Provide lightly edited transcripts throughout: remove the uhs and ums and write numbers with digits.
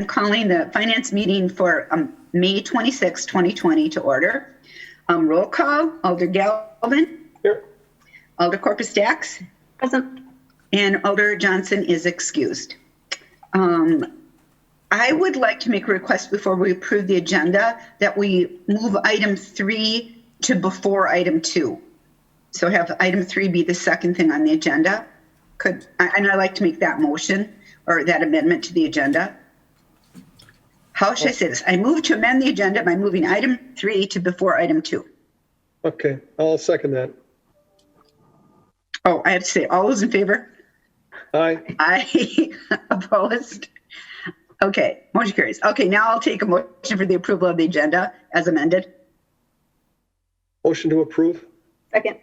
calling the finance meeting for May 26, 2020 to order. Roll call, Alder Galvin. Here. Alder Corpus Dax. Present. And Alder Johnson is excused. I would like to make a request before we approve the agenda that we move item 3 to before item 2. So have item 3 be the second thing on the agenda. And I'd like to make that motion or that amendment to the agenda. How should I say this? I move to amend the agenda by moving item 3 to before item 2. Okay, I'll second that. Oh, I have to say, all those in favor? Aye. Aye. Opposed? Okay, motion carries. Okay, now I'll take a motion for the approval of the agenda as amended. Motion to approve. Second.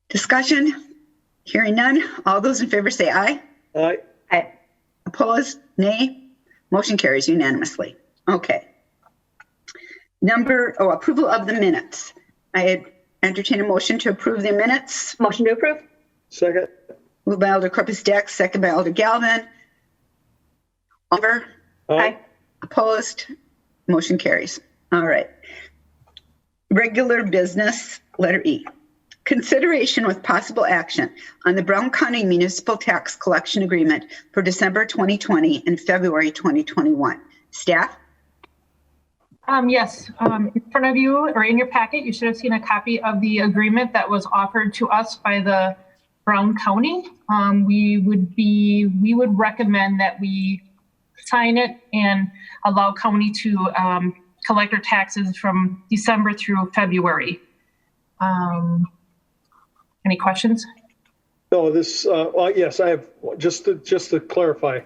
Discussion? Hearing none. All those in favor say aye. Aye. Aye. Opposed? Nay. Motion carries unanimously. Okay. Approval of the minutes. I entertain a motion to approve the minutes. Motion to approve. Second. Moved by Alder Corpus Dax, second by Alder Galvin. Over. Aye. Opposed? Motion carries. All right. Regular business, letter E. Consideration with possible action on the Brown County Municipal Tax Collection Agreement for December 2020 and February 2021. Staff? Yes, in front of you or in your packet, you should have seen a copy of the agreement that was offered to us by the Brown County. We would recommend that we sign it and allow county to collect their taxes from December through February. Any questions? No, this, yes, I have, just to clarify,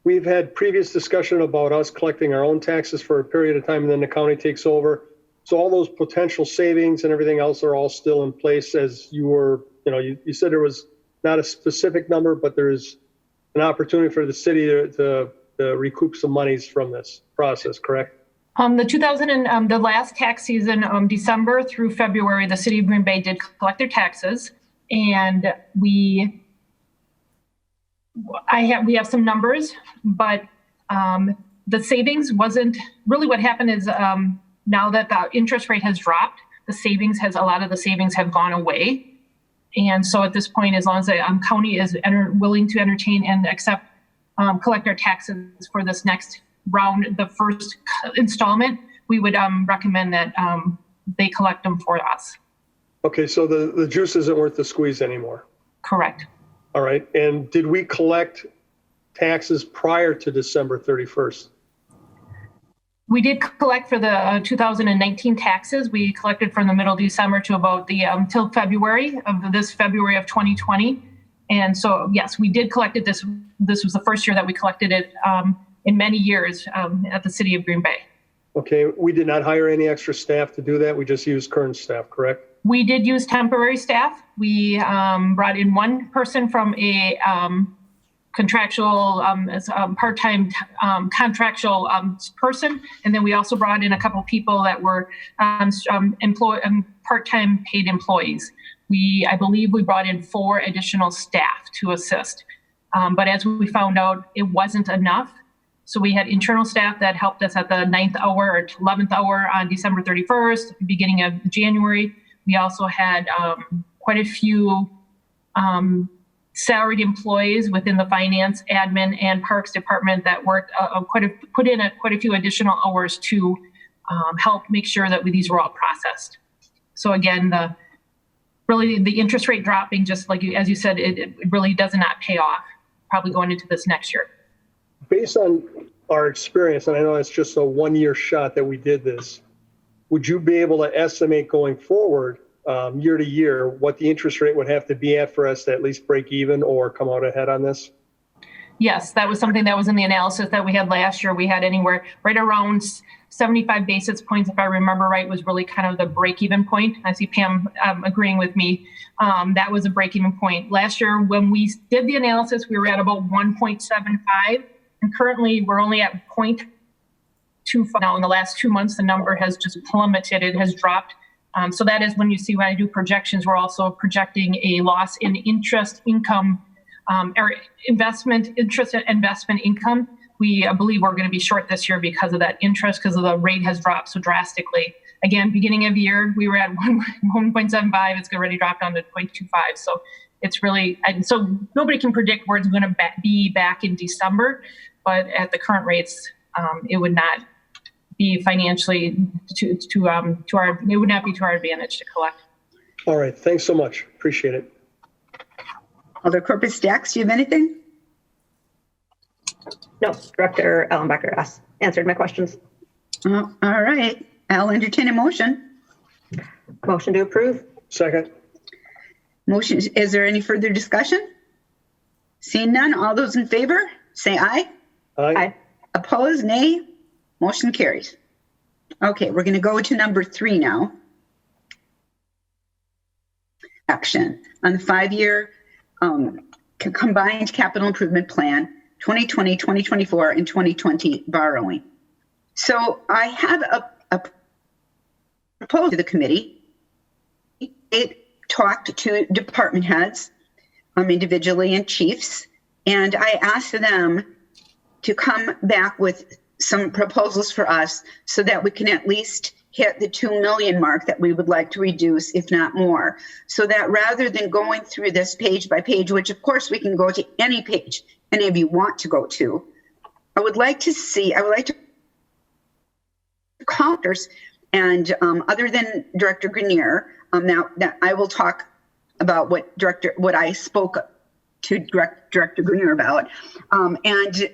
we've had previous discussion about us collecting our own taxes for a period of time and then the county takes over. So all those potential savings and everything else are all still in place as you were, you said there was not a specific number, but there's an opportunity for the city to recoup some monies from this process, correct? The last tax season, December through February, the city of Green Bay did collect their taxes, and we have some numbers, but the savings wasn't really what happened is now that the interest rate has dropped, a lot of the savings have gone away. And so at this point, as long as the county is willing to entertain and accept, collect our taxes for this next round, the first installment, we would recommend that they collect them for us. Okay, so the juice isn't worth the squeeze anymore. Correct. All right, and did we collect taxes prior to December 31st? We did collect for the 2019 taxes. We collected from the middle of December to about the till February of 2020. And so, yes, we did collect it. This was the first year that we collected it in many years at the city of Green Bay. Okay, we did not hire any extra staff to do that. We just used current staff, correct? We did use temporary staff. We brought in one person from a contractual, part-time contractual person. And then we also brought in a couple people that were part-time paid employees. I believe we brought in 4 additional staff to assist. But as we found out, it wasn't enough. So we had internal staff that helped us at the 9th hour or 11th hour on December 31st, beginning of January. We also had quite a few salaried employees within the finance, admin, and parks department that worked put in quite a few additional hours to help make sure that these were all processed. So again, the interest rate dropping, just like as you said, it really does not pay off probably going into this next year. Based on our experience, and I know it's just a 1-year shot that we did this, would you be able to estimate going forward, year to year, what the interest rate would have to be at for us to at least break even or come out ahead on this? Yes, that was something that was in the analysis that we had last year. We had anywhere right around 75 basis points, if I remember right, was really kind of the break-even point. I see Pam agreeing with me. That was a break-even point. Last year, when we did the analysis, we were at about 1.75, and currently we're only at 0.25. Now, in the last 2 months, the number has just plummeted. It has dropped. So that is when you see when I do projections, we're also projecting a loss in interest income or interest and investment income I believe we're going to be short this year because of that interest, because of the rate has dropped so drastically. Again, beginning of the year, we were at 1.75. It's already dropped down to 0.25. So it's really, and so nobody can predict where it's going to be back in December. But at the current rates, it would not be financially it would not be to our advantage to collect. All right. Thanks so much. Appreciate it. Other corporate stacks, do you have anything? No, Director Ellenbecker answered my questions. All right. I'll entertain a motion. Motion to approve. Second. Motion. Is there any further discussion? Seeing none, all those in favor, say aye. Aye. Opposed, nay. Motion carries. Okay, we're going to go to number 3 now. Action on the 5-year combined capital improvement plan, 2020, 2024, and 2020 borrowing. So I have a proposal to the committee. It talked to department heads individually and chiefs, and I asked them to come back with some proposals for us so that we can at least hit the 2 million mark that we would like to reduce, if not more. So that rather than going through this page by page, which of course we can go to any page any of you want to go to, I would like to counters, and other than Director Grenier, now that I will talk about what I spoke to Director Grenier about, and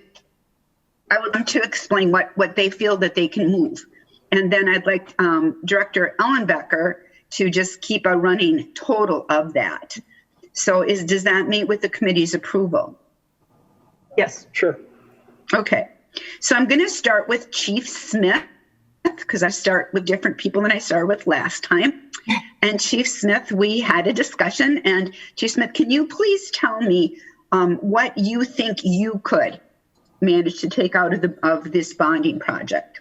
I would like to explain what they feel that they can move. And then I'd like Director Ellenbecker to just keep a running total of that. So does that meet with the committee's approval? Yes. Sure. Okay. So I'm going to start with Chief Smith, because I start with different people than I started with last time. And Chief Smith, we had a discussion. And Chief Smith, can you please tell me what you think you could manage to take out of this bonding project?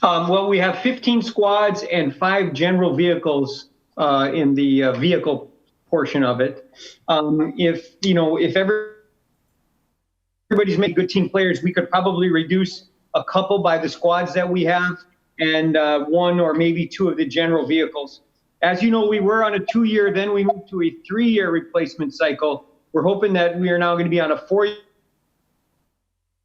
Well, we have 15 squads and 5 general vehicles in the vehicle portion of it. If everybody's making good team players, we could probably reduce a couple by the squads that we have and 1 or maybe 2 of the general vehicles. As you know, we were on a 2-year, then we moved to a 3-year replacement cycle. We're hoping that we are now going to be on a 4-year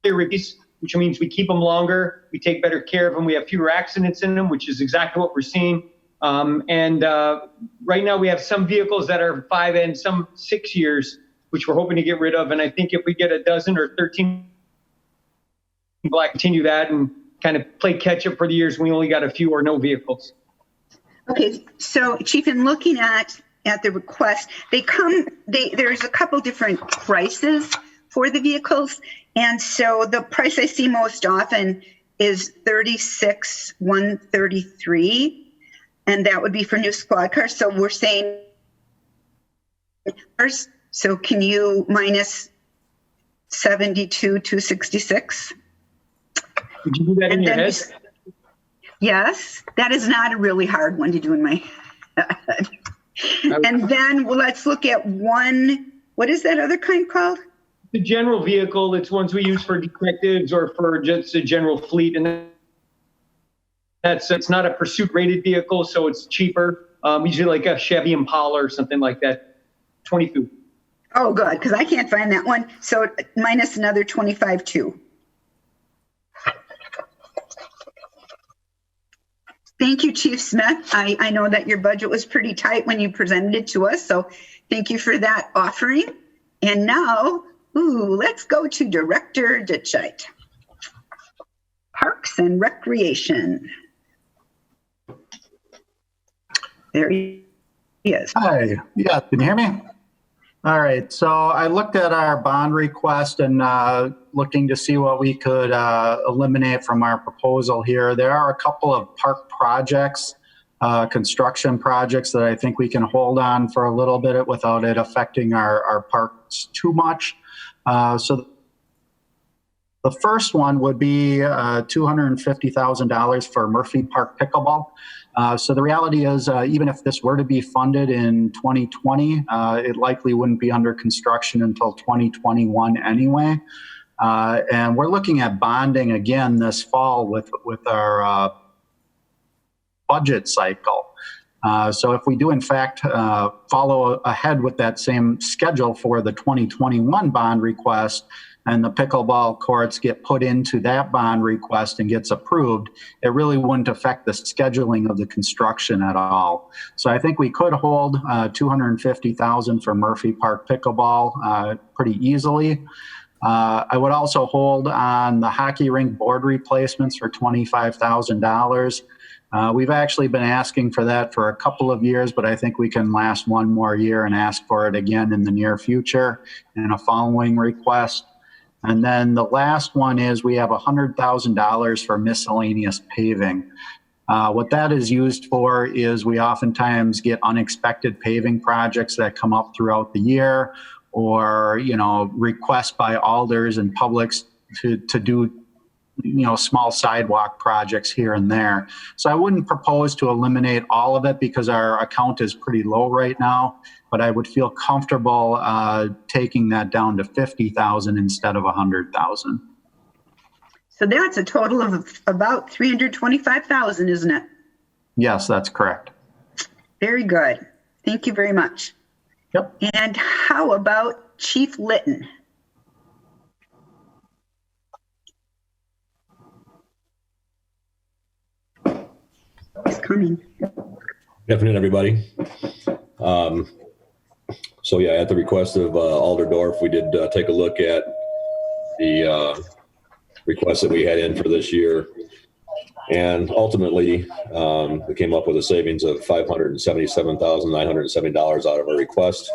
release, which means we keep them longer, we take better care of them, we have fewer accidents in them, which is exactly what we're seeing. Right now we have some vehicles that are 5 and some 6 years, which we're hoping to get rid of. And I think if we get a dozen or 13, we'll continue that and kind of play catch up for the years we only got a few or no vehicles. Okay, so Chief, in looking at the request, there's a couple different prices for the vehicles. And so the price I see most often is $36,133, and that would be for new squad cars. So we're saying, so can you minus 72,266? Did you do that in your head? Yes, that is not a really hard one to do in my head. And then let's look at what is that other kind called? The general vehicle, it's ones we use for detectives or for just a general fleet. And it's not a pursuit rated vehicle, so it's cheaper. Usually like a Chevy Impala or something like that. 22. Oh, good, because I can't find that one. So minus another 25,2. Thank you, Chief Smith. I know that your budget was pretty tight when you presented it to us, so thank you for that offering. And now, let's go to Director Ditchite. Parks and Recreation. There he is. Hi, yeah, can you hear me? All right, so I looked at our bond request and looking to see what we could eliminate from our proposal here. There are a couple of park projects, construction projects that I think we can hold on for a little bit without it affecting our parks too much. So the first one would be $250,000 for Murphy Park Pickleball. So the reality is, even if this were to be funded in 2020, it likely wouldn't be under construction until 2021 anyway. And we're looking at bonding again this fall with our budget cycle. So if we do, in fact, follow ahead with that same schedule for the 2021 bond request, and the pickleball courts get put into that bond request and gets approved, it really wouldn't affect the scheduling of the construction at all. So I think we could hold $250,000 for Murphy Park pickleball pretty easily. I would also hold on the hockey rink board replacements for $25,000. We've actually been asking for that for a couple of years, but I think we can last one more year and ask for it again in the near future in a following request. And then the last one is we have $100,000 for miscellaneous paving. What that is used for is we oftentimes get unexpected paving projects that come up throughout the year, or, requests by alders and publics to do, small sidewalk projects here and there. So I wouldn't propose to eliminate all of it because our account is pretty low right now, but I would feel comfortable taking that down to $50,000 instead of $100,000. So that's a total of about $325,000, isn't it? Yes, that's correct. Very good. Thank you very much. Yep. And how about Chief Litton? He's coming. Good afternoon, everybody. So yeah, at the request of Alder Dorf, we did take a look at the requests that we had in for this year. And ultimately, we came up with a savings of $577,970 out of our request.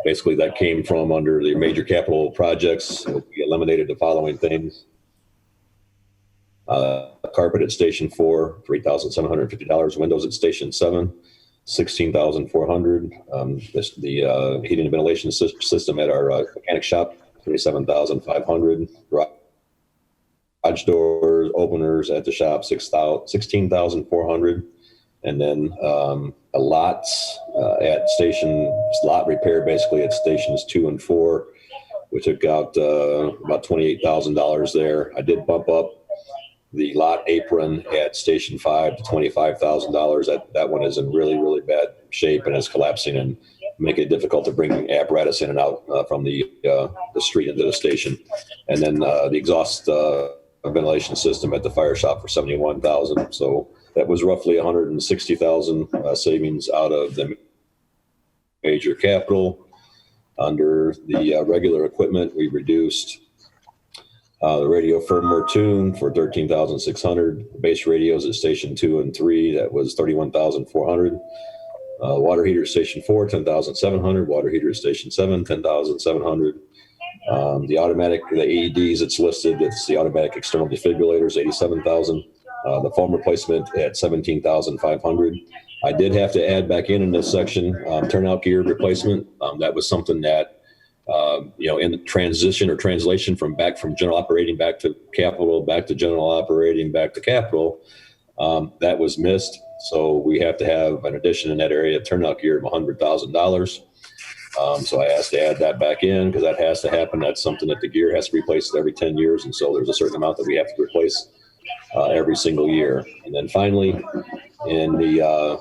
Basically, that came from under the major capital projects. We eliminated the following things. Carpet at Station 4, $3,750. Windows at Station 7, $16,400. The heating and ventilation system at our mechanic shop, $27,500. Garage doors, openers at the shop, $16,400. And then a lots at lot repair, basically at Stations 2 and 4. We took out about $28,000 there. I did bump up the lot apron at Station 5 to $25,000. That one is in really, really bad shape and is collapsing and making it difficult to bring apparatus in and out from the street into the station. And then the exhaust ventilation system at the fire shop for $71,000. So that was roughly $160,000 savings out of the major capital. Under the regular equipment, we reduced the radio firmware tune for $13,600. Base radios at Station 2 and 3, that was $31,400. Water heater at Station 4, $10,700. Water heater at Station 7, $10,700. The AEDs, it's listed, it's the automatic external defibrillators, $87,000. The foam replacement at $17,500. I did have to add back in this section, turnout gear replacement. That was something that, in the transition or translation from general operating back to capital, back to general operating, back to capital, that was missed. So we have to have an addition in that area, turnout gear of $100,000. So I asked to add that back in because that has to happen. That's something that the gear has to be replaced every 10 years. And so there's a certain amount that we have to replace every single year. And then finally, in the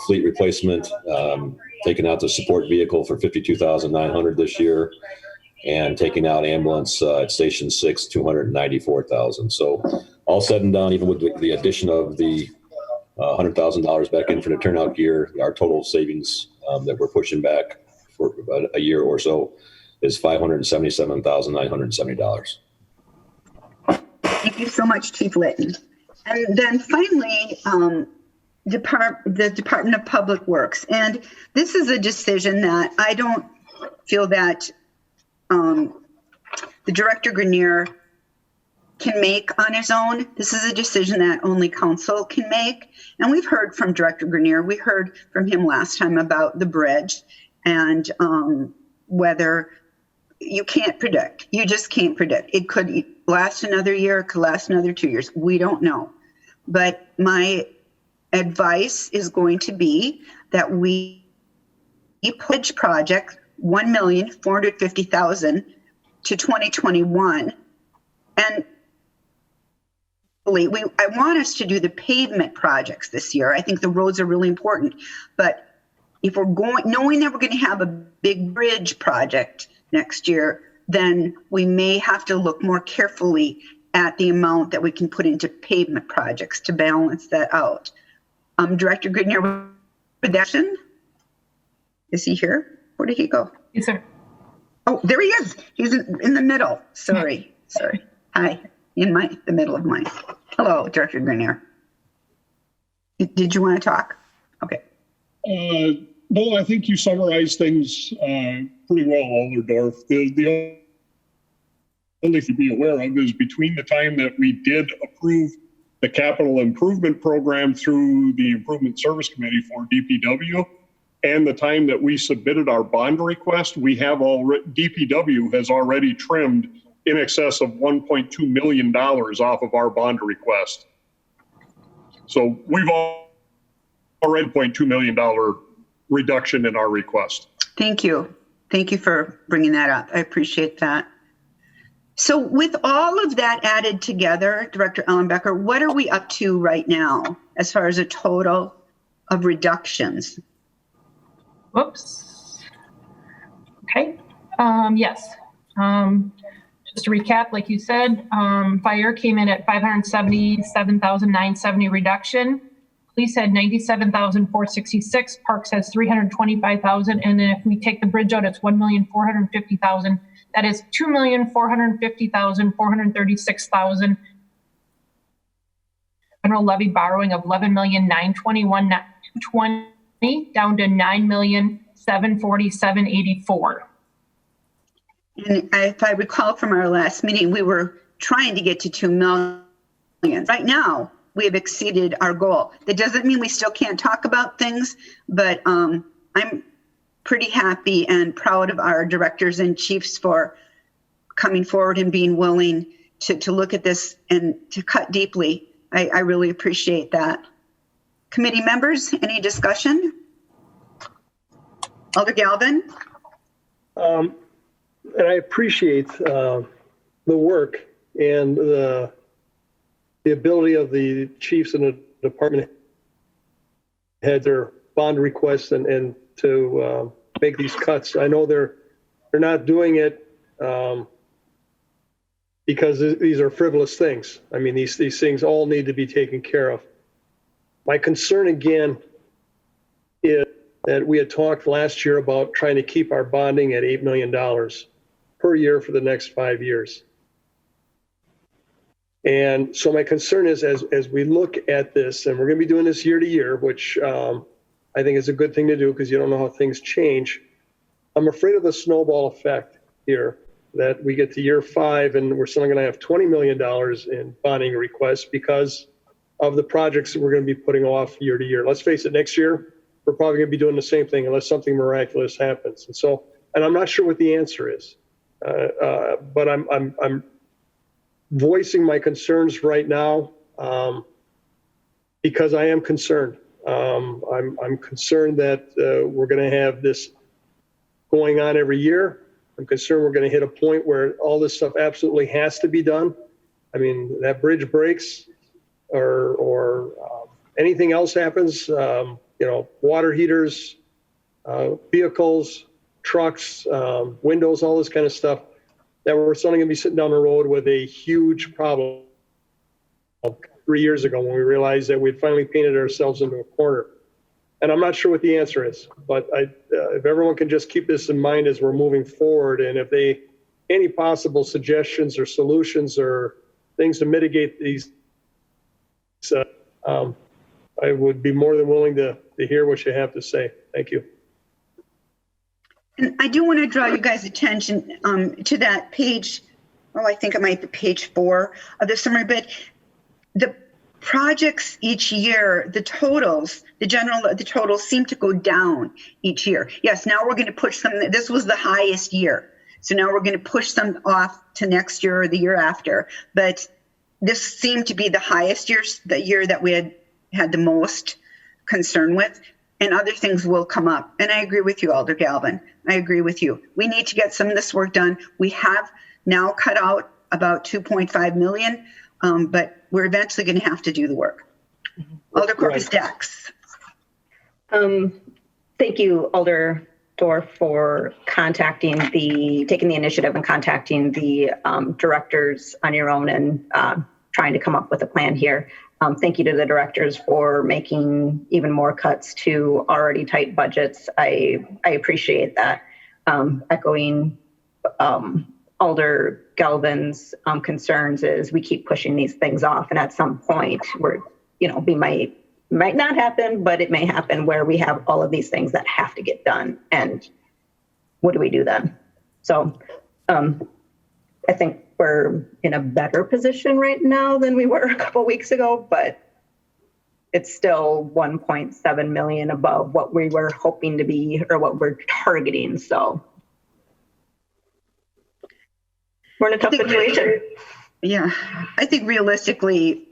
fleet replacement, taking out the support vehicle for $52,900 this year, and taking out ambulance at Station 6, $294,000. So all said and done, even with the addition of the $100,000 back in for the turnout gear, our total savings that we're pushing back for about a year or so is $577,970. Thank you so much, Chief Litton. And then finally, the Department of Public Works. And this is a decision that I don't feel that the Director Grenier can make on his own. This is a decision that only council can make. And we've heard from Director Grenier. We heard from him last time about the bridge and whether you can't predict. You just can't predict. It could last another year. It could last another 2 years. We don't know. But my advice is going to be that we pledge project $1,450,000 to 2021. And I want us to do the pavement projects this year. I think the roads are really important. But if we're knowing that we're going to have a big bridge project next year, then we may have to look more carefully at the amount that we can put into pavement projects to balance that out. Director Goodyear, is he here? Where did he go? Yes, sir. Oh, there he is. He's in the middle. Sorry. Hi, in the middle of mine. Hello, Director Grenier. Did you want to talk? Okay. No, I think you summarized things pretty well, Alderdorf. The only thing to be aware of is between the time that we did approve the capital improvement program through the Improvement Service Committee for DPW and the time that we submitted our bond request, DPW has already trimmed in excess of $1.2 million off of our bond request. So we've already $0.2 million reduction in our request. Thank you. Thank you for bringing that up. I appreciate that. So with all of that added together, Director Ellenbecker, what are we up to right now as far as a total of reductions? Whoops. Okay. Yes. Just to recap, like you said, fire came in at 577,970 reduction. Police had 97,466. Parks has 325,000. And then if we take the bridge out, it's 1,450,000. That is 2,450,436,000. General levy borrowing of 11,921,220 down to 9,747,84. And if I recall from our last meeting, we were trying to get to 2 million. Right now, we have exceeded our goal. That doesn't mean we still can't talk about things, but I'm pretty happy and proud of our directors and chiefs for coming forward and being willing to look at this and to cut deeply. I really appreciate that. Committee members, any discussion? Alder Galvin? And I appreciate the work and the ability of the chiefs and the department heads, their bond requests and to make these cuts. I know they're not doing it because these are frivolous things. I mean, these things all need to be taken care of. My concern again is that we had talked last year about trying to keep our bonding at $8 million per year for the next 5 years. And so my concern is as we look at this, and we're going to be doing this year to year, which I think is a good thing to do because you don't know how things change. I'm afraid of the snowball effect here, that we get to year 5 and we're still going to have $20 million in bonding requests because of the projects that we're going to be putting off year to year. Let's face it, next year, we're probably going to be doing the same thing unless something miraculous happens. And I'm not sure what the answer is, but I'm voicing my concerns right now because I am concerned. I'm concerned that we're going to have this going on every year. I'm concerned we're going to hit a point where all this stuff absolutely has to be done. I mean, that bridge breaks or anything else happens, water heaters, vehicles, trucks, windows, all this kind of stuff, that we're suddenly going to be sitting down the road with a huge problem 3 years ago when we realized that we'd finally painted ourselves into a corner. And I'm not sure what the answer is, but if everyone can just keep this in mind as we're moving forward, and if any possible suggestions or solutions or things to mitigate these, I would be more than willing to hear what you have to say. Thank you. And I do want to draw you guys' attention to that page. Oh, I think it might be page 4 of the summary, but the projects each year, the totals seem to go down each year. Yes, now we're going to push some. This was the highest year. So now we're going to push some off to next year or the year after. But this seemed to be the highest year, the year that we had the most concern with. And other things will come up. And I agree with you, Alder Galvin. I agree with you. We need to get some of this work done. We have now cut out about 2.5 million, but we're eventually going to have to do the work. Alder Corpus Dax. Thank you, Alder Dorf, for taking the initiative and contacting the directors on your own and trying to come up with a plan here. Thank you to the directors for making even more cuts to already tight budgets. I appreciate that. Echoing Alder Galvin's concerns is we keep pushing these things off, and at some point we might not happen, but it may happen where we have all of these things that have to get done. And what do we do then? So I think we're in a better position right now than we were a couple weeks ago, but it's still 1.7 million above what we were hoping to be or what we're targeting. So we're in a tough situation. Yeah, I think realistically,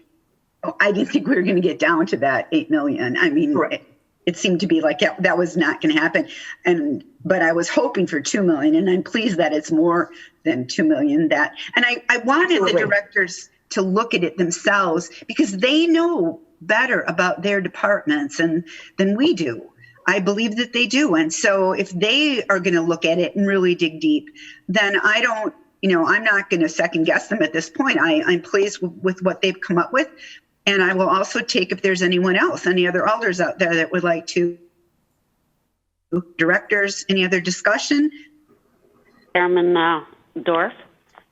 I didn't think we were going to get down to that 8 million. I mean, Right. It seemed to be like that was not going to happen. But I was hoping for 2 million, and I'm pleased that it's more than 2 million. And I wanted Absolutely. the directors to look at it themselves because they know better about their departments than we do. I believe that they do. And so if they are going to look at it and really dig deep, then I'm not going to second guess them at this point. I'm pleased with what they've come up with. And I will also take if there's anyone else, any other alders out there that would like to, directors, any other discussion? Chairman Dorf,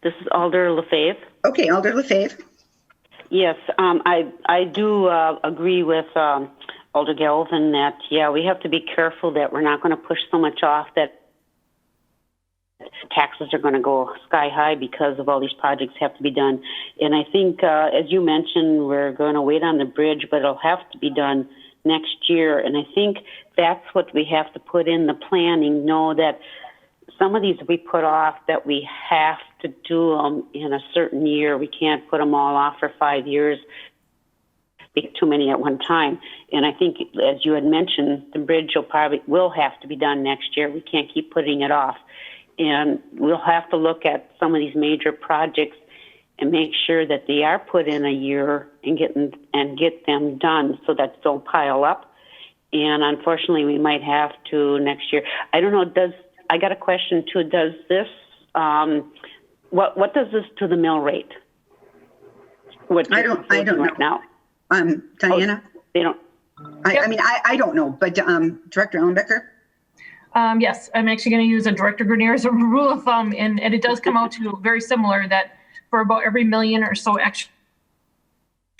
this is Alder Lefebvre. Okay, Alder Lefebvre. Yes, I do agree with Alder Galvin that, we have to be careful that we're not going to push so much off that taxes are going to go sky high because of all these projects have to be done. And I think, as you mentioned, we're going to wait on the bridge, but it'll have to be done next year. And I think that's what we have to put in the planning, know that some of these we put off, that we have to do them in a certain year. We can't put them all off for 5 years. Too many at one time. And I think, as you had mentioned, the bridge will have to be done next year. We can't keep putting it off. And we'll have to look at some of these major projects and make sure that they are put in a year and get them done so that don't pile up. And unfortunately, we might have to next year. I don't know. I got a question too. Does this what does this to the mill rate? I don't know right now. Diana. They don't. I mean, I don't know, but Director Ellenbecker. Yes, I'm actually going to use a Director Grenier as a rule of thumb, and it does come out to very similar that for about every million or so extra,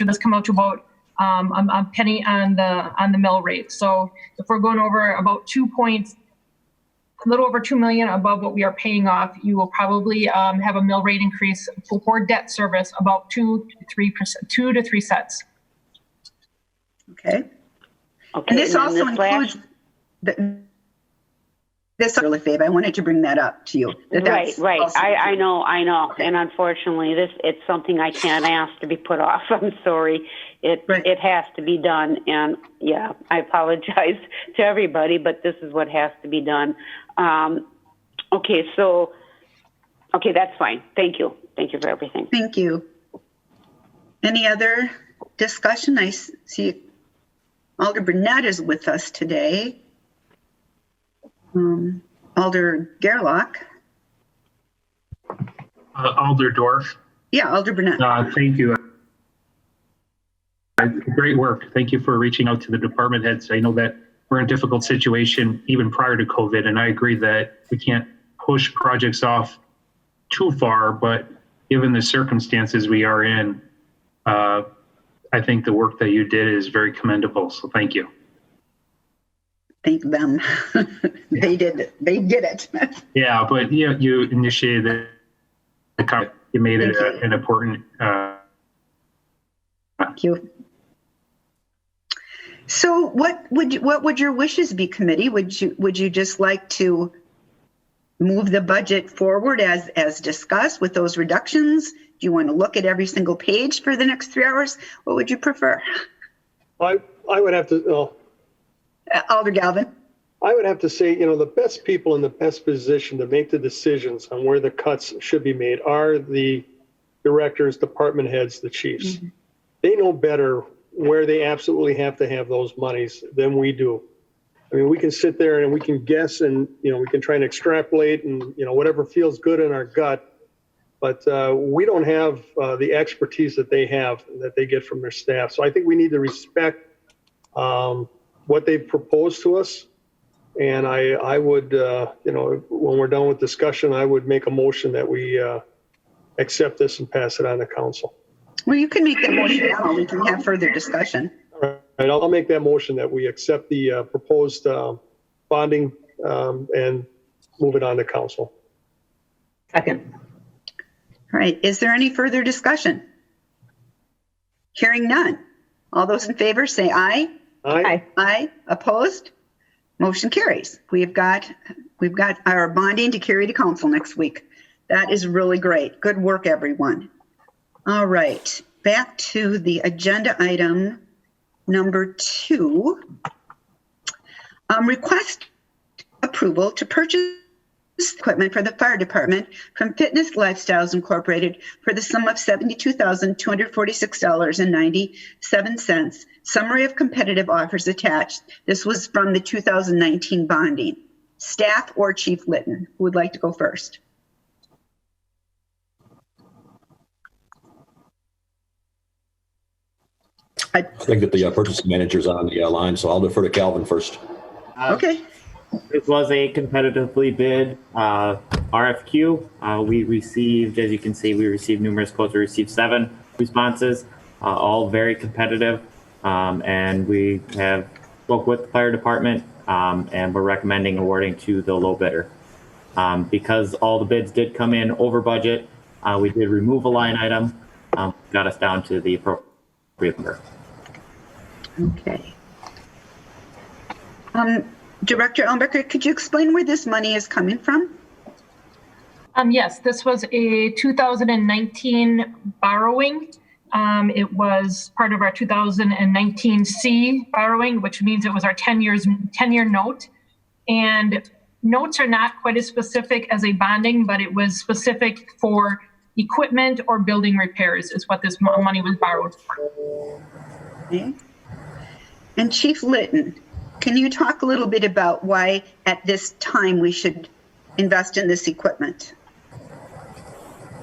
it does come out to about a penny on the mill rate. So if we're going over about a little over 2 million above what we are paying off, you will probably have a mill rate increase for debt service about 2 to 3 cents. Okay. And this also includes this really, Fabe. I wanted to bring that up to you. Right. I know. Okay. And unfortunately, it's something I can't ask to be put off. I'm sorry. It has to be done. And I apologize to everybody, but this is what has to be done. Okay, that's fine. Thank you. Thank you for everything. Thank you. Any other discussion? I see Alder Burnett is with us today. Alder Gerlach. Alder Dorf. Yeah, Alder Burnett. Thank you. Great work. Thank you for reaching out to the department heads. I know that we're in a difficult situation even prior to COVID, and I agree that we can't push projects off too far, but given the circumstances we are in, I think the work that you did is very commendable. So thank you. Thank them. They did it. Yeah, but you initiated you made it an important. Thank you. So what would your wishes be, committee? Would you just like to move the budget forward as discussed with those reductions? Do you want to look at every single page for the next 3 hours? What would you prefer? I would have to. Alder Galvin. I would have to say, the best people in the best position to make the decisions on where the cuts should be made are the directors, department heads, the chiefs. Mm-hmm. They know better where they absolutely have to have those monies than we do. I mean, we can sit there and we can guess and, we can try and extrapolate and, whatever feels good in our gut. But we don't have the expertise that they have, that they get from their staff. So I think we need to respect what they've proposed to us. And I would, when we're done with discussion, I would make a motion that we accept this and pass it on to council. Well, you can make that motion now. We can have further discussion. All right, I'll make that motion that we accept the proposed bonding and move it on to council. Second. All right. Is there any further discussion? Hearing none. All those in favor say aye. Aye. Aye. Opposed? Motion carries. We've got our bonding to carry to council next week. That is really great. Good work, everyone. All right. Back to the agenda item number 2. Request approval to purchase equipment for the fire department from Fitness Lifestyles Incorporated for the sum of $72,246.97. Summary of competitive offers attached. This was from the 2019 bonding. Staff or Chief Litton, who would like to go first? I think that the purchasing manager's on the line, so I'll defer to Calvin first. Okay. This was a competitively bid RFQ. We received, as you can see, numerous quotes. We received 7 responses, all very competitive. And we have spoke with the fire department and we're recommending awarding to the low bidder. Because all the bids did come in over budget, we did remove a line item, got us down to the appropriate number. Okay. Director Ellenbecker, could you explain where this money is coming from? Yes, this was a 2019 borrowing. It was part of our 2019 C borrowing, which means it was our 10-year note. And notes are not quite as specific as a bonding, but it was specific for equipment or building repairs is what this money was borrowed for. Okay. And Chief Litton, can you talk a little bit about why at this time we should invest in this equipment?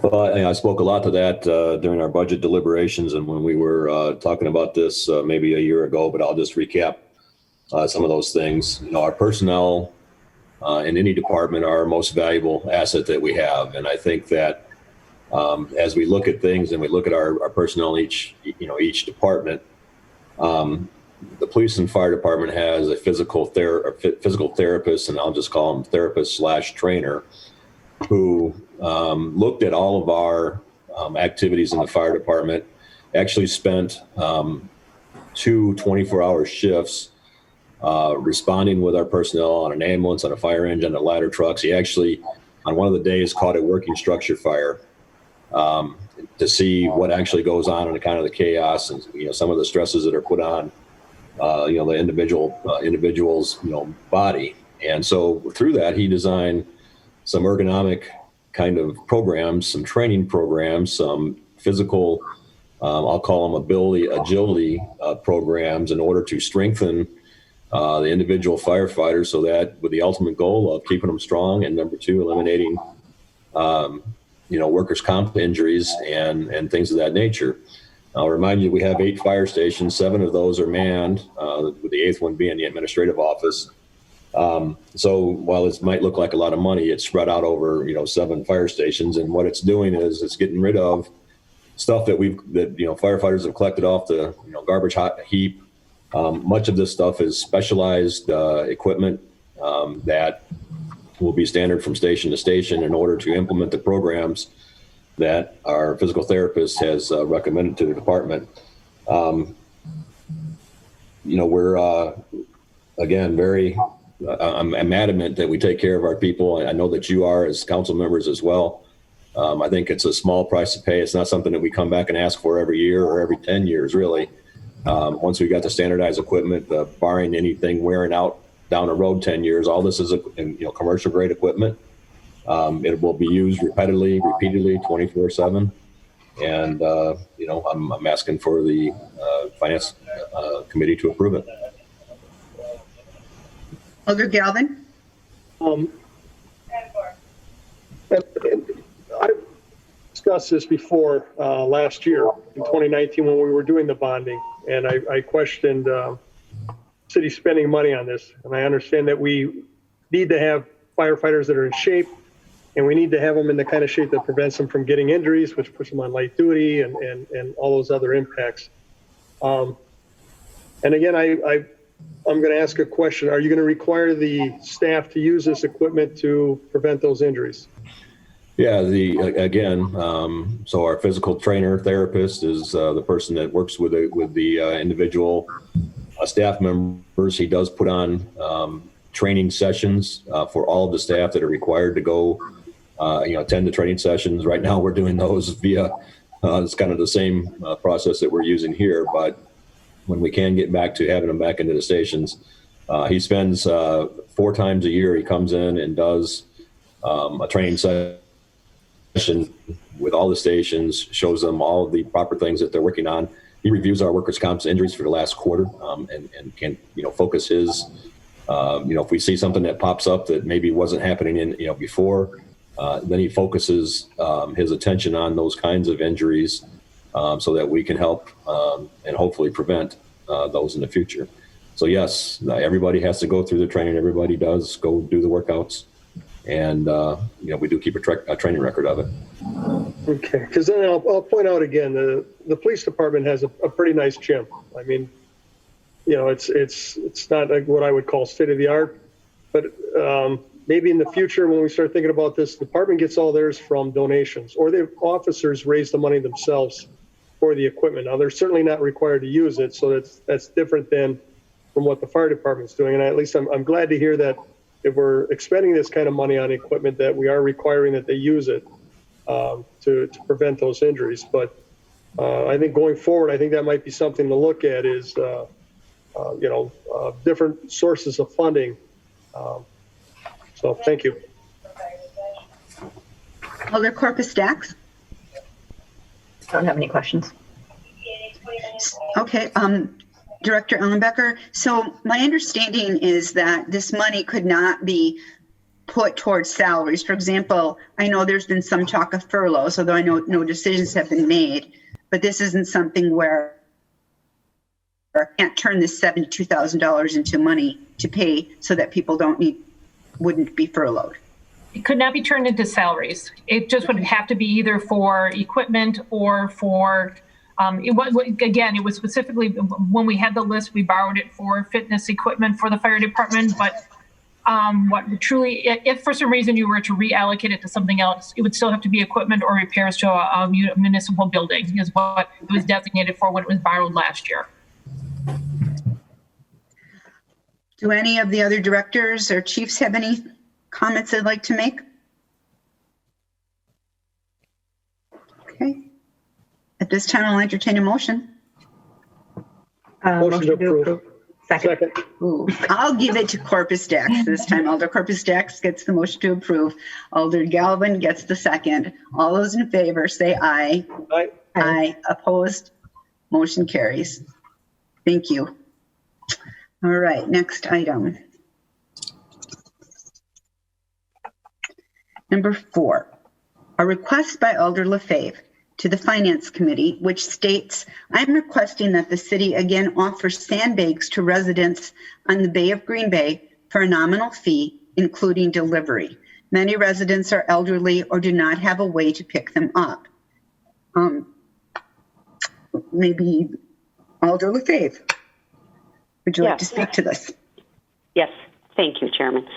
Well, I spoke a lot to that during our budget deliberations and when we were talking about this maybe a year ago, but I'll just recap some of those things. Our personnel in any department are our most valuable asset that we have. And I think that as we look at things and we look at our personnel in each department, the police and fire department has a physical therapist, and I'll just call him therapist/trainer, who looked at all of our activities in the fire department, actually spent 2 24-hour shifts responding with our personnel on an ambulance, on a fire engine, on ladder trucks. He actually, on one of the days, caught a working structure fire to see what actually goes on in the kind of the chaos and some of the stresses that are put on the individual's body. And so through that, he designed some ergonomic kind of programs, some training programs, some physical, I'll call them agility programs in order to strengthen the individual firefighters so that with the ultimate goal of keeping them strong and number 2, eliminating, workers' comp injuries and things of that nature. I'll remind you, we have 8 fire stations. 7 of those are manned, with the 8th one being the administrative office. So while it might look like a lot of money, it's spread out over, 7 fire stations. And what it's doing is it's getting rid of stuff that firefighters have collected off the, garbage heap. Much of this stuff is specialized equipment that will be standard from station to station in order to implement the programs that our physical therapist has recommended to the department. We're, again, I'm adamant that we take care of our people. I know that you are as council members as well. I think it's a small price to pay. It's not something that we come back and ask for every year or every 10 years, really. Once we got the standardized equipment, barring anything wearing out down the road 10 years, all this is, commercial grade equipment. It will be used repeatedly, 24/7. And, I'm asking for the Finance Committee to approve it. Alder Galvin? I discussed this before last year in 2019 when we were doing the bonding, and I questioned city spending money on this. And I understand that we need to have firefighters that are in shape, and we need to have them in the kind of shape that prevents them from getting injuries, which puts them on light duty and all those other impacts. And again, I'm going to ask a question. Are you going to require the staff to use this equipment to prevent those injuries? Yeah, so our physical trainer therapist is the person that works with the individual staff members. He does put on training sessions for all of the staff that are required to go, attend the training sessions. Right now, we're doing those via, it's kind of the same process that we're using here, but when we can get back to having them back into the stations, he spends 4 times a year. He comes in and does a training session with all the stations, shows them all of the proper things that they're working on. He reviews our workers' comp injuries for the last quarter and can, focus his, if we see something that pops up that maybe wasn't happening before, then he focuses his attention on those kinds of injuries so that we can help and hopefully prevent those in the future. So yes, everybody has to go through the training. Everybody does go do the workouts. And, we do keep a training record of it. Okay, because then I'll point out again, the police department has a pretty nice gym. I mean, it's not like what I would call state of the art, but maybe in the future when we start thinking about this, the department gets all theirs from donations, or the officers raise the money themselves for the equipment. Now, they're certainly not required to use it, so that's different than from what the fire department's doing. And at least I'm glad to hear that if we're expending this kind of money on equipment, that we are requiring that they use it to prevent those injuries. But I think going forward, I think that might be something to look at is, different sources of funding. So thank you. Alder Corpus Dax? Don't have any questions. Okay, Director Ellenbecker. So my understanding is that this money could not be put towards salaries. For example, I know there's been some talk of furloughs, although I know no decisions have been made, but this isn't something where I can't turn this $72,000 into money to pay so that people wouldn't be furloughed. It could not be turned into salaries. It just would have to be either for equipment or for, it was specifically, when we had the list, we borrowed it for fitness equipment for the fire department. But if for some reason you were to reallocate it to something else, it would still have to be equipment or repairs to a municipal building is what it was designated for when it was borrowed last year. Do any of the other directors or chiefs have any comments they'd like to make? Okay. At this time, I'll entertain a motion. Motion to approve. Second. Ooh, I'll give it to Corpus Dax this time. Alder Corpus Dax gets the motion to approve. Alder Galvin gets the second. All those in favor say aye. Aye. Aye. Opposed? Motion carries. Thank you. All right, next item. Number 4, a request by Alder Lefebvre to the Finance Committee, which states, I'm requesting that the city again offer sandbags to residents on the Bay of Green Bay for a nominal fee, including delivery. Many residents are elderly or do not have a way to pick them up. Maybe Alder Lefebvre, would you like to speak to this? Yes, thank you, Chairman.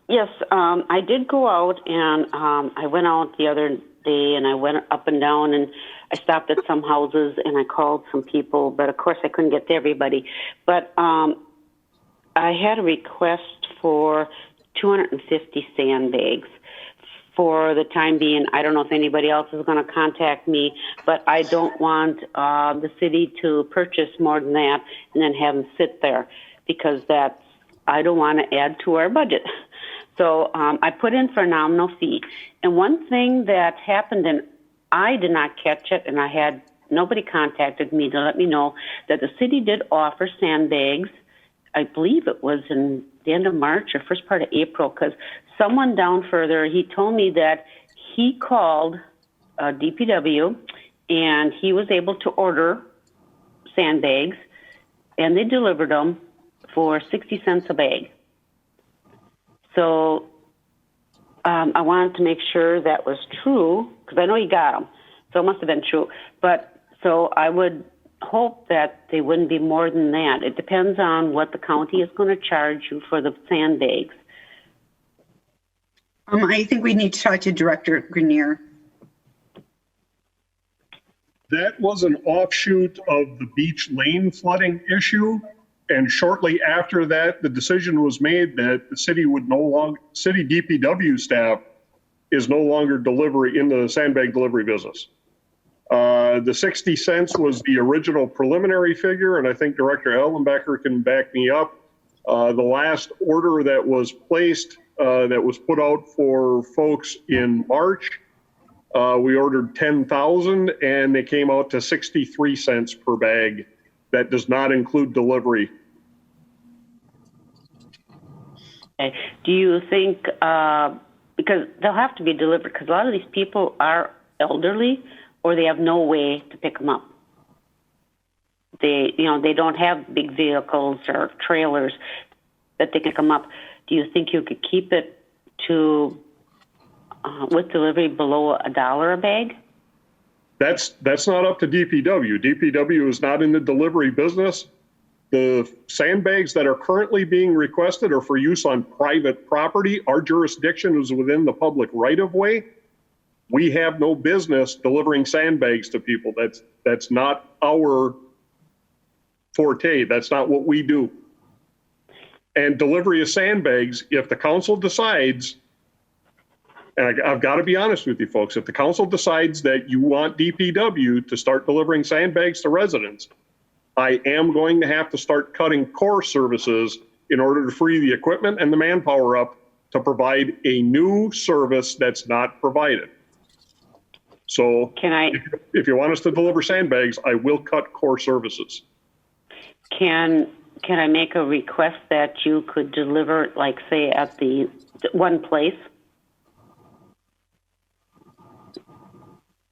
Yes, I did go out and I went out the other day and I went up and down and I stopped at some houses and I called some people, but of course I couldn't get to everybody. But I had a request for 250 sandbags for the time being. I don't know if anybody else is going to contact me, but I don't want the city to purchase more than that and then have them sit there, because that's I don't want to add to our budget. So I put in for a nominal fee. And one thing that happened, and I did not catch it, and I had nobody contacted me to let me know that the city did offer sandbags. I believe it was in the end of March or first part of April, because someone down further, he told me that he called DPW and he was able to order sandbags, and they delivered them for 60 cents a bag. So I wanted to make sure that was true, because I know you got them, so it must have been true. But so I would hope that they wouldn't be more than that. It depends on what the county is going to charge you for the sandbags. I think we need to talk to Director Grenier. That was an offshoot of the Beach Lane flooding issue. And shortly after that, the decision was made that the city would no longer, city DPW staff is no longer in the sandbag delivery business. The 60 cents was the original preliminary figure, and I think Director Ellenbecker can back me up. The last order that was placed, that was put out for folks in March, we ordered 10,000 and they came out to 63 cents per bag. That does not include delivery. Okay. Do you think, because they'll have to be delivered, because a lot of these people are elderly or they have no way to pick them up. They don't have big vehicles or trailers that they can come up. Do you think you could keep it to, with delivery below $1 a bag? That's not up to DPW. DPW is not in the delivery business. The sandbags that are currently being requested are for use on private property. Our jurisdiction is within the public right-of-way. We have no business delivering sandbags to people. That's not our forte. That's not what we do. And delivery of sandbags, if the council decides, and I've got to be honest with you folks, if the council decides that you want DPW to start delivering sandbags to residents, I am going to have to start cutting core services in order to free the equipment and the manpower up to provide a new service that's not provided. So if you want us to deliver sandbags, I will cut core services. Can I make a request that you could deliver, like, say, at the one place?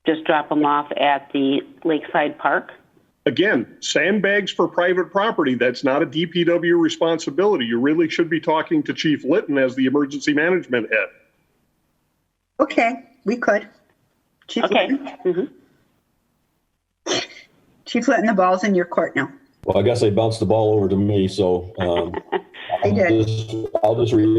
Just drop them off at the Lakeside Park? Again, sandbags for private property, that's not a DPW responsibility. You really should be talking to Chief Litton as the emergency management head. Okay, we could. Chief Litton? Mm-hmm. Chief Litton, the ball's in your court now. Well, I guess they bounced the ball over to me, so I'll just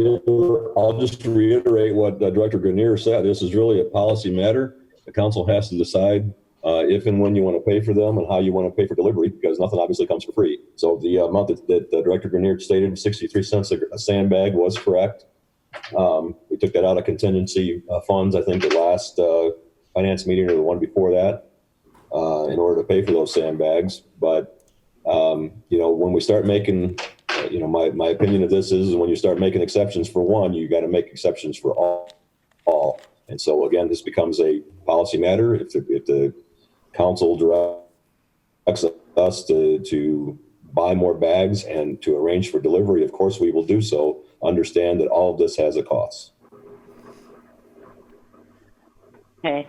reiterate what Director Grenier said. This is really a policy matter. The council has to decide if and when you want to pay for them and how you want to pay for delivery, because nothing obviously comes for free. So the amount that Director Grenier stated, 63 cents a sandbag, was correct. We took that out of contingency funds, I think the last finance meeting or the one before that, in order to pay for those sandbags. But when we start making, my opinion of this is when you start making exceptions for one, you got to make exceptions for all. And so again, this becomes a policy matter. If the council directs us to buy more bags and to arrange for delivery, of course we will do so. Understand that all of this has a cost. Okay.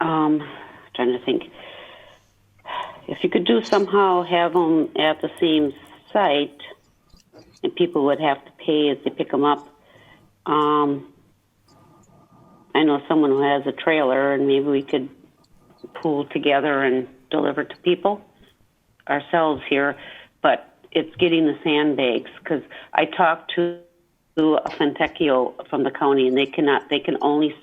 Trying to think. If you could do somehow have them at the same site and people would have to pay as they pick them up. I know someone who has a trailer, and maybe we could pool together and deliver to people ourselves here, but it's getting the sandbags, because I talked to a Fentecchio from the county, and they can only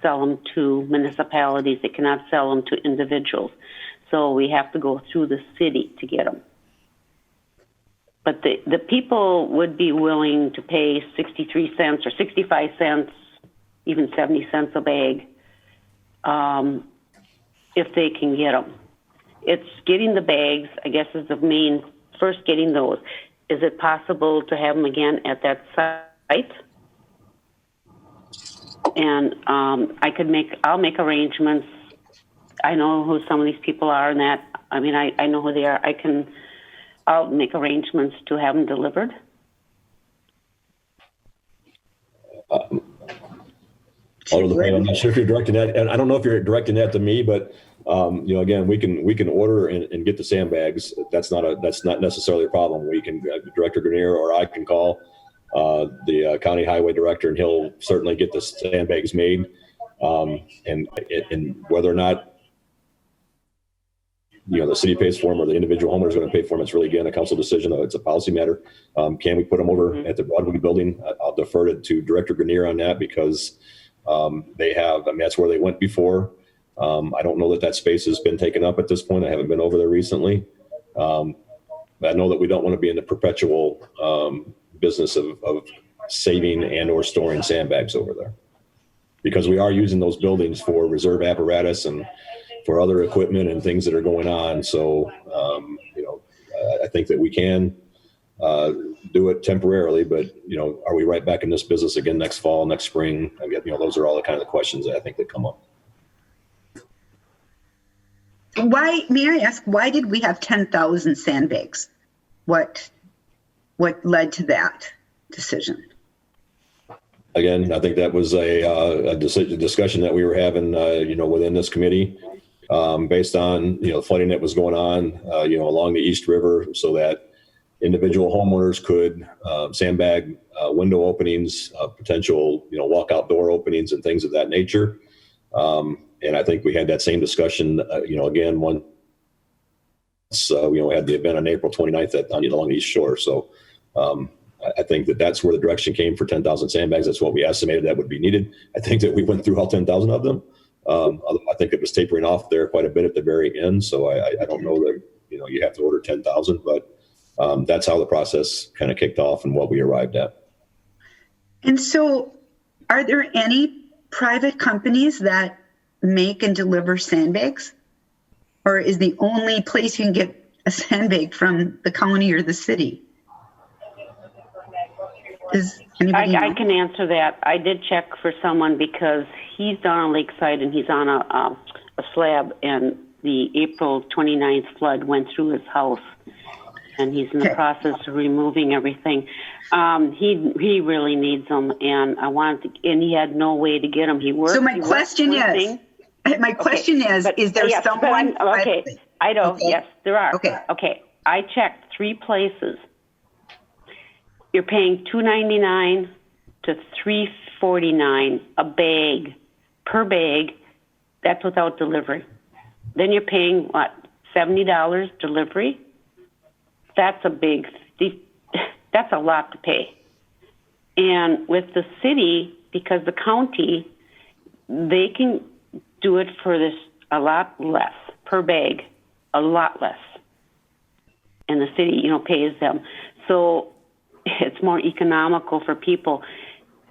sell them to municipalities. They cannot sell them to individuals. So we have to go through the city to get them. But the people would be willing to pay 63 cents or 65 cents, even 70 cents a bag, if they can get them. It's getting the bags, I guess, is the main, first getting those. is it possible to have them again at that site? And I'll make arrangements. I know who some of these people are and that, I mean, I know who they are. I'll make arrangements to have them delivered. I'm not sure if you're directing that, and I don't know if you're directing that to me, but again, we can order and get the sandbags. That's not necessarily a problem. We can Director Grenier or I can call the county highway director, and he'll certainly get the sandbags made. And whether or not the city pays for them or the individual homeowner is going to pay for them, it's really, again, a council decision. It's a policy matter. Can we put them over at the Broadway building? I'll defer to Director Grenier on that because they have, I mean, that's where they went before. I don't know that space has been taken up at this point. I haven't been over there recently. But I know that we don't want to be in the perpetual business of saving and or storing sandbags over there, because we are using those buildings for reserve apparatus and for other equipment and things that are going on. So, I think that we can do it temporarily, but, are we right back in this business again next fall, next spring? I get, those are all the kind of the questions that I think that come up. Why, may I ask, why did we have 10,000 sandbags? What led to that decision? Again, I think that was a discussion that we were having, within this committee, based on, flooding that was going on, along the East River, so that individual homeowners could sandbag window openings, potential, walkout door openings and things of that nature. And I think we had that same discussion, again, once, we had the event on April 29th along the East Shore. So I think that's where the direction came for 10,000 sandbags. That's what we estimated that would be needed. I think that we went through all 10,000 of them. I think it was tapering off there quite a bit at the very end. So I don't know that, you have to order 10,000, but that's how the process kind of kicked off and what we arrived at. And so are there any private companies that make and deliver sandbags? Or is the only place you can get a sandbag from the county or the city? Does anybody know? I can answer that. I did check for someone because he's down on Lakeside and he's on a slab, and the April 29th flood went through his house, and he's in the process of removing everything. He really needs them, and and he had no way to get them. He worked. So my question is, is there someone? Okay, I know. Okay. Yes, there are. Okay. I checked 3 places. You're paying $2.99 to $3.49 a bag per bag. That's without delivery. Then you're paying what, $70 delivery? That's that's a lot to pay. And with the city, because the county, they can do it for this a lot less per bag, a lot less. And the city, pays them. So it's more economical for people.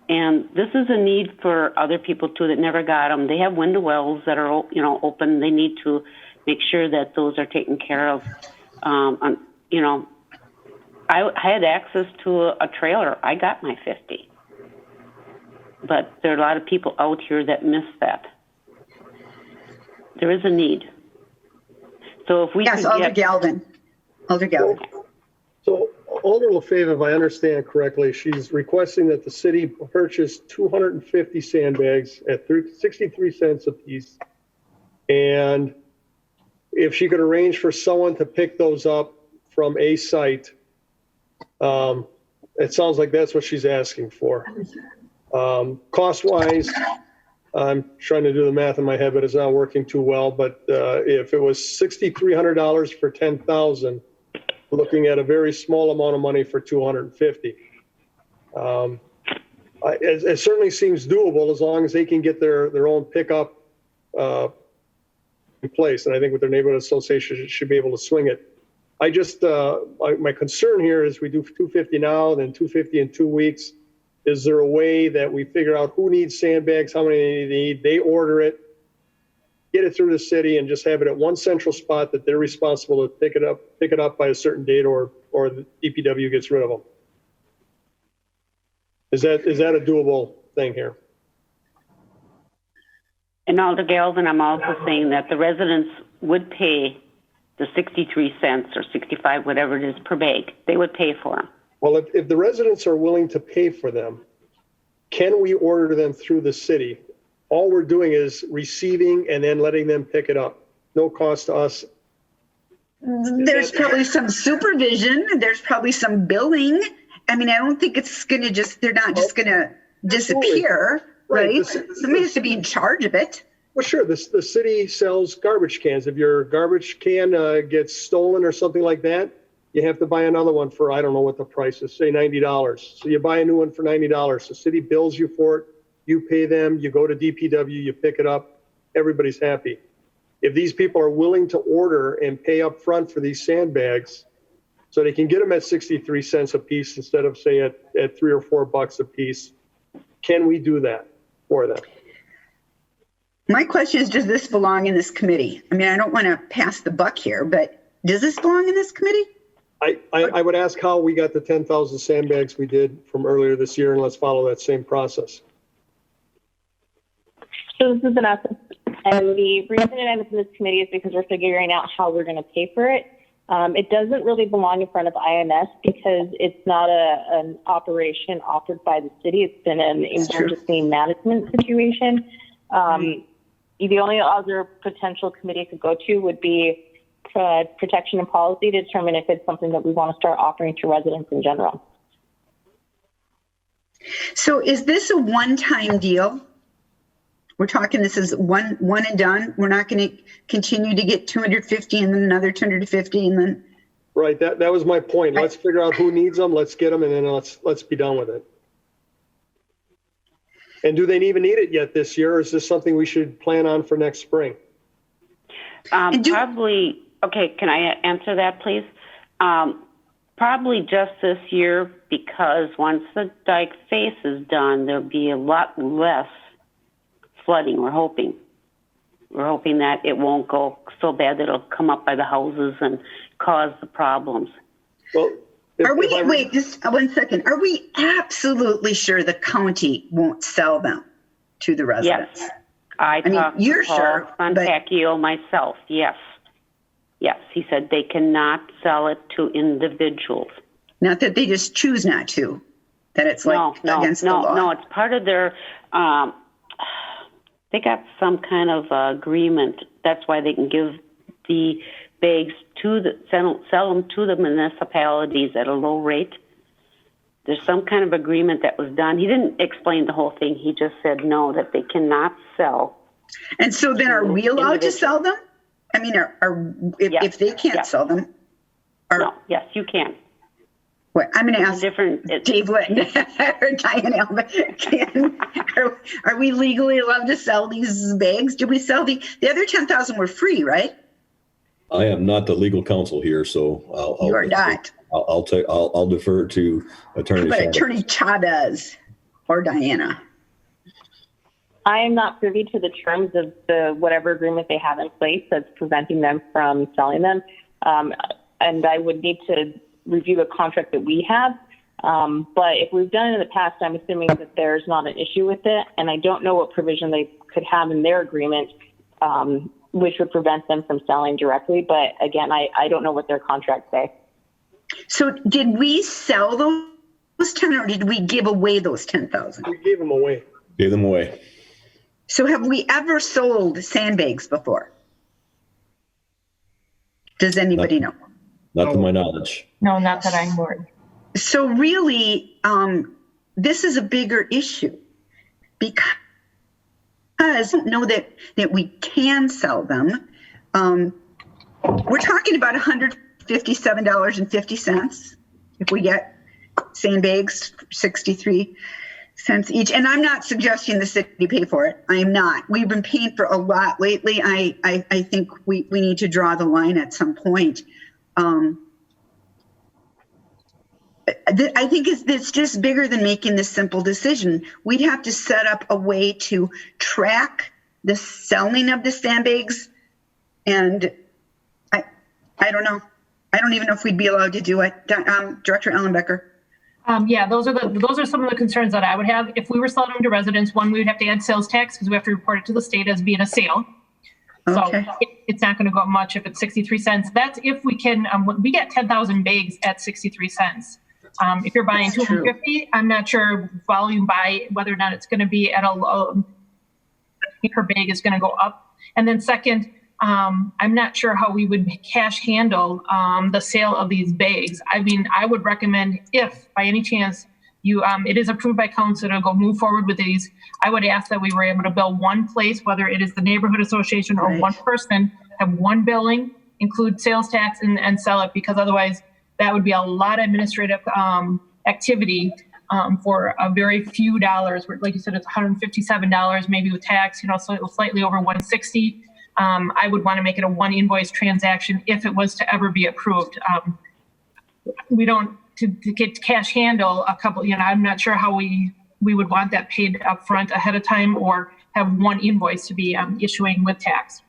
And this is a need for other people too that never got them. They have window wells that are, open. They need to make sure that those are taken care of. I had access to a trailer. I got my 50. But there are a lot of people out here that miss that. There is a need. So if we yes, Alder Galvin. So Alder LaFave, if I understand correctly, she's requesting that the city purchase 250 sandbags at 63 cents a piece. And if she could arrange for someone to pick those up from a site, it sounds like that's what she's asking for. Cost-wise, I'm trying to do the math in my head, but it's not working too well. But if it was $6,300 for 10,000, looking at a very small amount of money for 250. It certainly seems doable as long as they can get their own pickup in place. And I think with their neighborhood association should be able to swing it. I just, my concern here is we do 250 now, then 250 in 2 weeks. Is there a way that we figure out who needs sandbags, how many they need, they order it, get it through the city, and just have it at one central spot that they're responsible to pick it up by a certain date or or the DPW gets rid of them. Is that a doable thing here? And Alder Galvin, I'm also saying that the residents would pay the 63 cents or 65, whatever it is per bag. They would pay for them. Well, if the residents are willing to pay for them, can we order them through the city? All we're doing is receiving and then letting them pick it up. No cost to us. There's probably some supervision. There's probably some billing. I mean, I don't think it's going to just, they're not just going to disappear, right? Somebody has to be in charge of it. Well, sure. The city sells garbage cans. If your garbage can gets stolen or something like that, you have to buy another one for, I don't know what the price is, say $90. So you buy a new one for $90. The city bills you for it. You pay them. You go to DPW. You pick it up. Everybody's happy. If these people are willing to order and pay up front for these sandbags, so they can get them at 63 cents a piece instead of, say, at $3 or $4 a piece, can we do that for them? My question is, does this belong in this committee? I mean, I don't want to pass the buck here, but does this belong in this committee? I would ask how we got the 10,000 sandbags we did from earlier this year, and let's follow that same process. So this is Vanessa, and the reason it ends in this committee is because we're figuring out how we're going to pay for it. It doesn't really belong in front of INS because it's not an operation offered by the city. It's been an emergency management situation. The only other potential committee it could go to would be protection and policy to determine if it's something that we want to start offering to residents in general. So is this a one-time deal? We're talking, this is one and done. We're not going to continue to get 250 and then another 250 and then. Right. That was my point. Let's figure out who needs them. Let's get them, and then let's be done with it. And do they even need it yet this year, or is this something we should plan on for next spring? Probably. Okay. Can I answer that, please? Probably just this year, because once the dike face is done, there'll be a lot less flooding. We're hoping that it won't go so bad that it'll come up by the houses and cause the problems. Well, wait, just 1 second. Are we absolutely sure the county won't sell them to the residents? Yes. I talked you're to Paul sure, Fontecchio myself. Yes. Yes. He said they cannot sell it to individuals. Not that they just choose not to, that it's against the law. No, it's part of their, they got some kind of agreement. That's why they can give the bags sell them to the municipalities at a low rate. There's some kind of agreement that was done. He didn't explain the whole thing. He just said no, that they cannot sell. And so then are we allowed to sell them? I mean, if they can't sell them? No, yes, you can. Well, I'm going to ask Dave Litton or Diane Elman. Are we legally allowed to sell these bags? Did we sell the other 10,000 were free, right? I am not the legal counsel here, so you are not. I'll defer to Attorney Chavez. Attorney Chavez or Diana. I am not privy to the terms of the whatever agreement they have in place that's preventing them from selling them, and I would need to review the contract that we have. But if we've done it in the past, I'm assuming that there's not an issue with it, and I don't know what provision they could have in their agreement which would prevent them from selling directly. But again, I don't know what their contracts say. So did we sell those 10 or did we give away those 10,000? We gave them away. Gave them away. So have we ever sold sandbags before? Does anybody know? Not to my knowledge. No, not that I'm aware. So really, this is a bigger issue because I don't know that we can sell them. We're talking about $157.50 if we get sandbags, 63 cents each. And I'm not suggesting the city pay for it. I am not. We've been paying for a lot lately. I think we need to draw the line at some point. I think it's just bigger than making this simple decision. We'd have to set up a way to track the selling of the sandbags. And I don't know. I don't even know if we'd be allowed to do it. Director Ellenbecker. Yeah, those are some of the concerns that I would have. If we were selling them to residents, one, we would have to add sales tax because we have to report it to the state as being a sale. Okay. So it's not going to go up much if it's 63 cents. That's if we can, we get 10,000 bags at 63 cents. If you're buying That's true. 250, I'm not sure volume buy, whether or not it's going to be at a low per bag is going to go up. And then second, I'm not sure how we would cash handle the sale of these bags. I mean, I would recommend if by any chance you, it is approved by council to go move forward with these, I would ask that we were able to bill one place, whether it is the neighborhood association or Right. one person, have one billing, include sales tax and sell it, because otherwise that would be a lot of administrative activity for a very few dollars. Like you said, it's $157, maybe with tax, so slightly over 160. I would want to make it a one invoice transaction if it was to ever be approved. We don't, to get cash handle a couple, I'm not sure how we would want that paid up front ahead of time or have one invoice to be issuing with tax.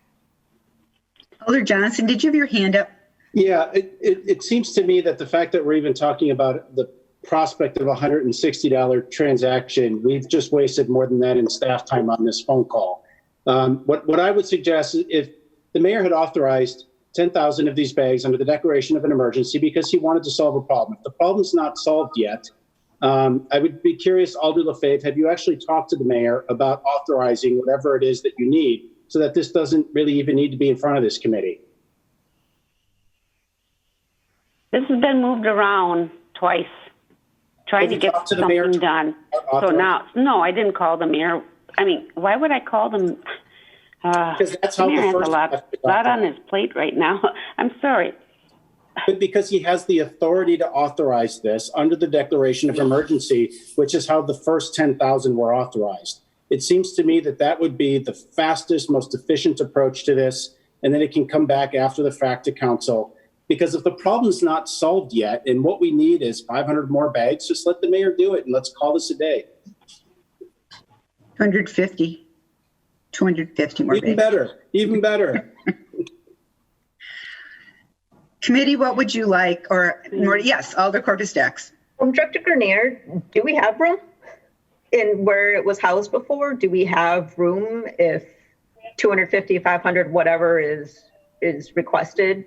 Alder Johnson, did you have your hand up? Yeah, it seems to me that the fact that we're even talking about the prospect of a $160 transaction, we've just wasted more than that in staff time on this phone call. What I would suggest is if the mayor had authorized 10,000 of these bags under the declaration of an emergency because he wanted to solve a problem. If the problem's not solved yet, I would be curious, Alder LaFave, have you actually talked to the mayor about authorizing whatever it is that you need so that this doesn't really even need to be in front of this committee? This has been moved around twice, trying to get something done. So now, no, I didn't call the mayor. I mean, why would I call them? Because that's how the mayor the has first a lot on his plate right now. I'm sorry. But because he has the authority to authorize this under the declaration of emergency, which is how the first 10,000 were authorized. It seems to me that that would be the fastest, most efficient approach to this, and then it can come back after the fact to council. Because if the problem's not solved yet, and what we need is 500 more bags, just let the mayor do it, and let's call this a day. 250 more Even bags. better, even better. Committee, what would you like? Or more? Yes, Alder Corpus Dax. Director Grenier, do we have room in where it was housed before? Do we have room if 250, 500, whatever is requested?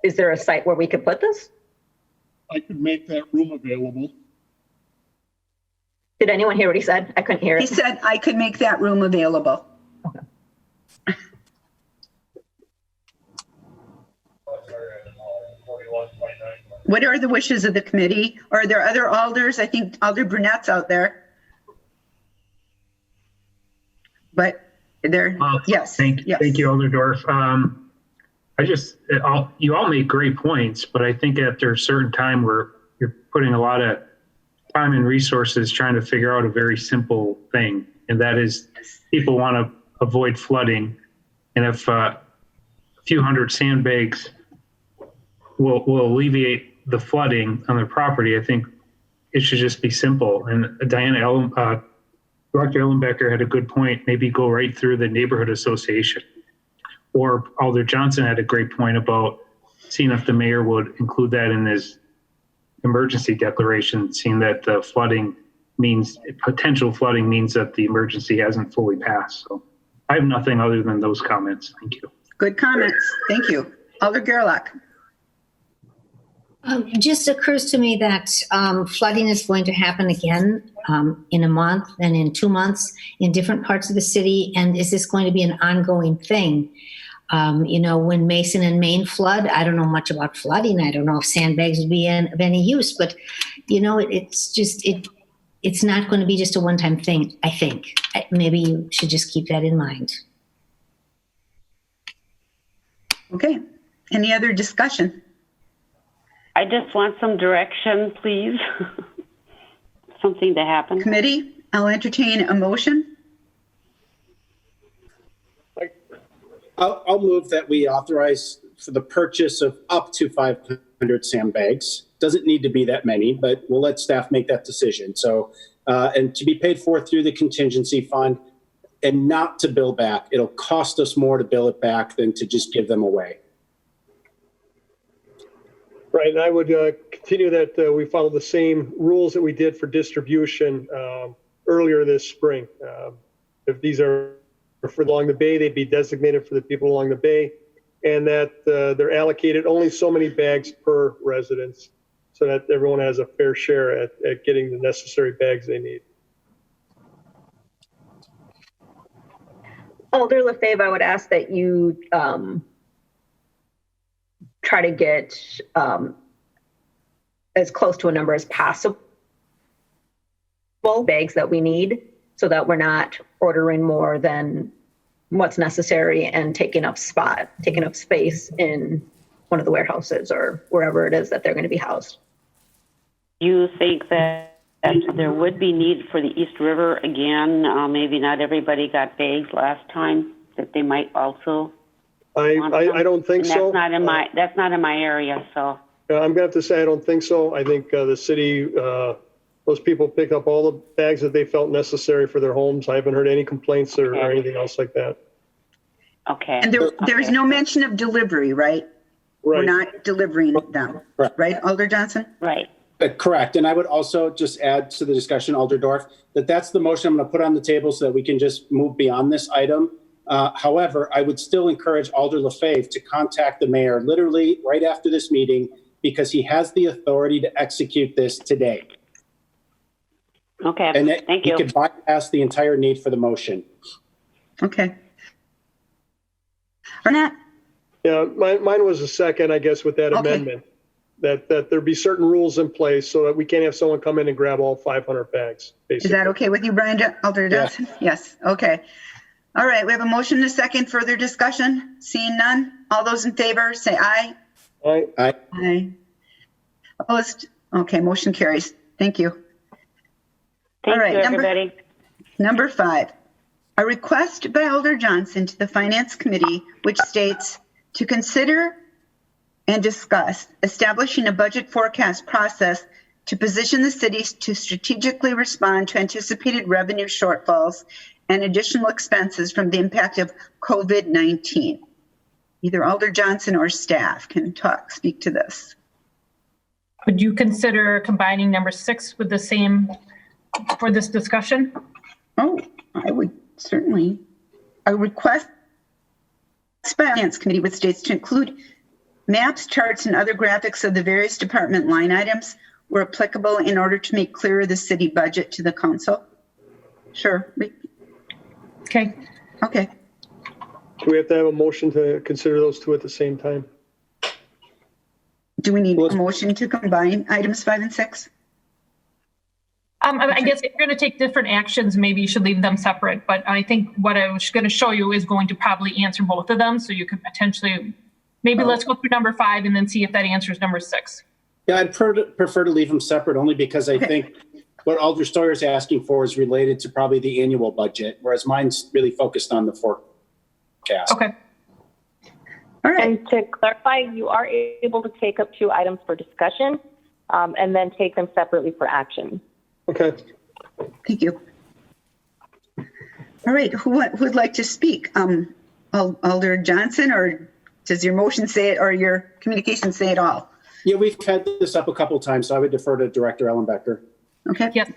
Is there a site where we could put this? I could make that room available. Did anyone hear what he said? I couldn't hear it. He said I could make that room available. Okay. What are the wishes of the committee? Are there other alders? I think Alder Brunette's out there. But there, yes. Thank you, Alder Dorf. You all make great points, but I think after a certain time where you're putting a lot of time and resources trying to figure out a very simple thing, and that is people want to avoid flooding. And if a few hundred sandbags will alleviate the flooding on their property, I think it should just be simple. And Dr. Ellenbecker had a good point. Maybe go right through the neighborhood association. Or Alder Johnson had a great point about seeing if the mayor would include that in his emergency declaration, seeing that the potential flooding means that the emergency hasn't fully passed. So I have nothing other than those comments. Thank you. Good comments. Thank you. Alder Gerlach. It just occurs to me that flooding is going to happen again in a month and in 2 months in different parts of the city. And is this going to be an ongoing thing? When Mason and Maine flood, I don't know much about flooding. I don't know if sandbags would be of any use, but it's not going to be just a one-time thing, I think. Maybe you should just keep that in mind. Okay. Any other discussion? I just want some direction, please. Something to happen. Committee, I'll entertain a motion. I'll move that we authorize for the purchase of up to 500 sandbags. Doesn't need to be that many, but we'll let staff make that decision. So, and to be paid for through the contingency fund and not to bill back. It'll cost us more to bill it back than to just give them away. Right, and I would continue that we follow the same rules that we did for distribution earlier this spring. If these are for along the bay, they'd be designated for the people along the bay, and that they're allocated only so many bags per residence, so that everyone has a fair share at getting the necessary bags they need. Alder LaFave, I would ask that you try to get as close to a number as possible bags that we need, so that we're not ordering more than what's necessary and taking up space in one of the warehouses or wherever it is that they're going to be housed. You think that there would be need for the East River again? Maybe not everybody got bags last time, that they might also. I don't think so. That's not in my area, so. I'm gonna have to say I don't think so. I think the city, those people picked up all the bags that they felt necessary for their homes. I haven't heard any complaints or anything else like that. Okay. And there's no mention of delivery, right? We're not delivering them, right, Alder Johnson? Right. Correct. And I would also just add to the discussion, Alder Dorf, that's the motion I'm going to put on the table so that we can just move beyond this item. However, I would still encourage Alder LaFave to contact the mayor literally right after this meeting, because he has the authority to execute this today. Okay, and thank you. He could bypass the entire need for the motion. Okay. Burnett? Yeah, mine was a second, I guess, with that amendment, that there be certain rules in place so that we can't have someone come in and grab all 500 bags, basically. Is that okay with you, Brian, Alder Johnson? Yeah. Yes, okay. All right, we have a motion and a second. Further discussion? Seeing none? All those in favor, say aye. Aye. Aye. Aye. Opposed? Okay, motion carries. Thank you. Thank All right, you, everybody. Number 5, a request by Alder Johnson to the Finance Committee, which states to consider and discuss establishing a budget forecast process to position the cities to strategically respond to anticipated revenue shortfalls and additional expenses from the impact of COVID-19. Either Alder Johnson or staff can speak to this. Would you consider combining number 6 with the same for this discussion? Oh, I would certainly. A request by the Finance Committee with states to include maps, charts, and other graphics of the various department line items where applicable in order to make clearer the city budget to the council. Sure. Okay. Okay. Do we have to have a motion to consider those two at the same time? Do we need a motion to combine items 5 and 6? I guess if you're going to take different actions, maybe you should leave them separate. But I think what I was going to show you is going to probably answer both of them. So you could potentially, maybe let's go through number 5 and then see if that answers number 6. Yeah, I'd prefer to leave them separate, only because I think what Alder Steuer is asking for is related to probably the annual budget, whereas mine's really focused on the forecast. Okay. All right. And to clarify, you are able to take up 2 items for discussion and then take them separately for action. Okay. Thank you. All right. Who would like to speak? Alder Johnson, or does your motion say it or your communication say it all? Yeah, we've had this up a couple of times, so I would defer to Director Ellenbecker. Okay. Yes.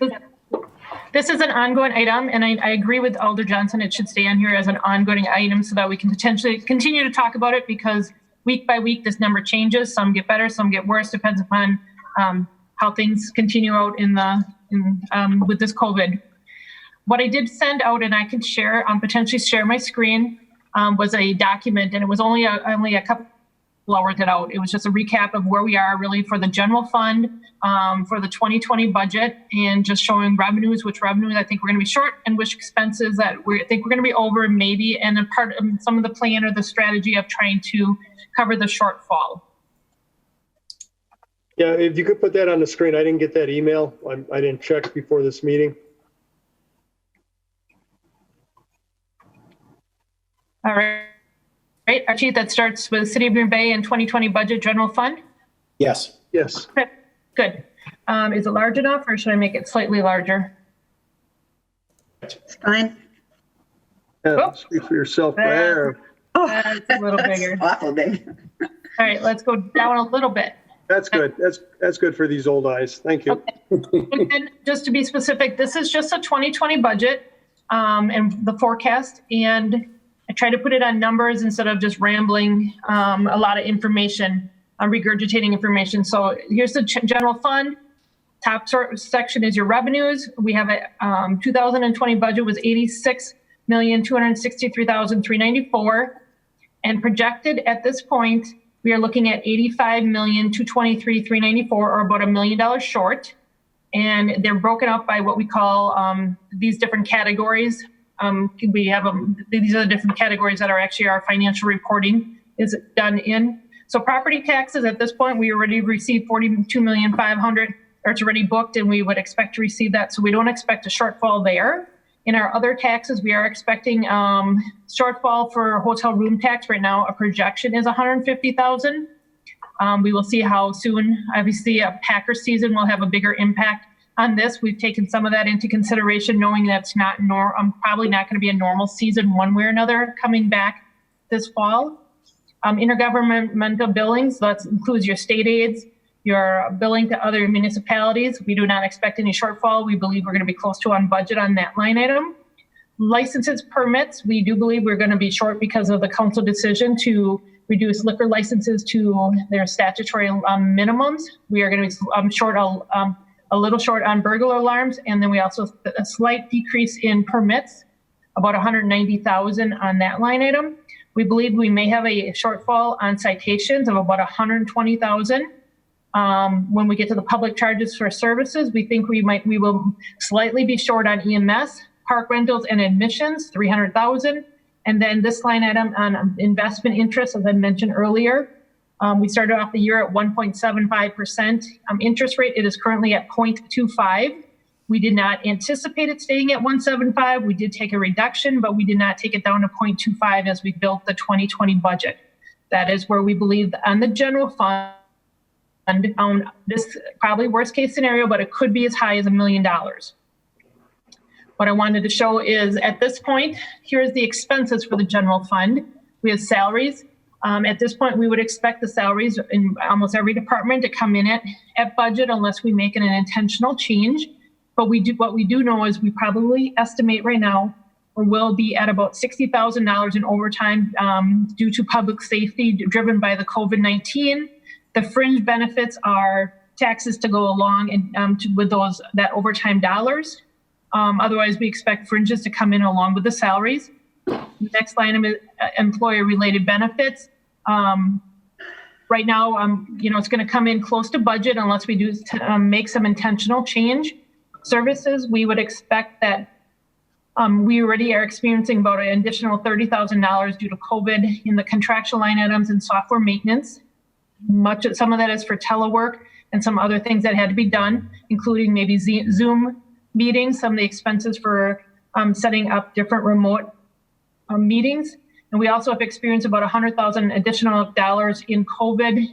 This is an ongoing item, and I agree with Alder Johnson. It should stay on here as an ongoing item so that we can potentially continue to talk about it, because week by week this number changes. Some get better, some get worse, depends upon how things continue out with this COVID. What I did send out, and I can share, potentially share my screen, was a document, and it was only a couple hours it out. It was just a recap of where we are really for the general fund, for the 2020 budget, and just showing revenues, which revenues I think we're going to be short, and which expenses that we think we're going to be over, maybe, and a part of some of the plan or the strategy of trying to cover the shortfall. Yeah, if you could put that on the screen. I didn't get that email. I didn't check before this meeting. All right. Right, our sheet that starts with City of Green Bay and 2020 budget general fund? Yes. Yes. Okay, good. Is it large enough, or should I make it slightly larger? It's fine. Yeah, speak for yourself there. Oh, that's a little bigger. Awful big. All right, let's go down a little bit. That's good. That's good for these old eyes. Thank you. And then just to be specific, this is just a 2020 budget and the forecast. And I try to put it on numbers instead of just rambling a lot of information, regurgitating information. So here's the general fund. Top section is your revenues. We have a 2020 budget was $86,263,394, and projected at this point we are looking at $85,223,394, or about $1 million short. And they're broken up by what we call these different categories. We have these are the different categories that are actually our financial reporting is done in. So property taxes at this point we already received $42,500,000. Or it's already booked, and we would expect to receive that. So we don't expect a shortfall there. In our other taxes, we are expecting shortfall for hotel room tax. Right now, a projection is $150,000. We will see how soon. Obviously, a Packer season will have a bigger impact on this. We've taken some of that into consideration, knowing that's not probably not going to be a normal season one way or another coming back this fall. Intergovernmental billings, that includes your state aids, your billing to other municipalities. We do not expect any shortfall. We believe we're going to be close to on budget on that line item. Licenses, permits, we do believe we're going to be short because of the council decision to reduce liquor licenses to their statutory minimums. We are going to be short, a little short on burglar alarms, and then we also a slight decrease in permits, about $190,000 on that line item. We believe we may have a shortfall on citations of about $120,000. When we get to the public charges for services, we think we will slightly be short on EMS, park rentals, and admissions, $300,000. And then this line item on investment interest, as I mentioned earlier, we started off the year at 1.75% interest rate. It is currently at 0.25. We did not anticipate it staying at 1.75. We did take a reduction, but we did not take it down to 0.25 as we built the 2020 budget. That is where we believe on the general fund, this probably worst case scenario, but it could be as high as $1 million. What I wanted to show is at this point, here's the expenses for the general fund. We have salaries. At this point, we would expect the salaries in almost every department to come in at budget unless we make an intentional change. But what we do know is we probably estimate right now or will be at about $60,000 in overtime due to public safety driven by the COVID-19. The fringe benefits are taxes to go along and with that overtime dollars. Otherwise, we expect fringes to come in along with the salaries. The next line is employer-related benefits. Right now, it's going to come in close to budget unless we do make some intentional change. Services, we would expect that we already are experiencing about an additional $30,000 due to COVID in the contractual line items and software maintenance. Some of that is for telework and some other things that had to be done, including maybe Zoom meetings, some of the expenses for setting up different remote meetings. And we also have experienced about $100,000 additional dollars in COVID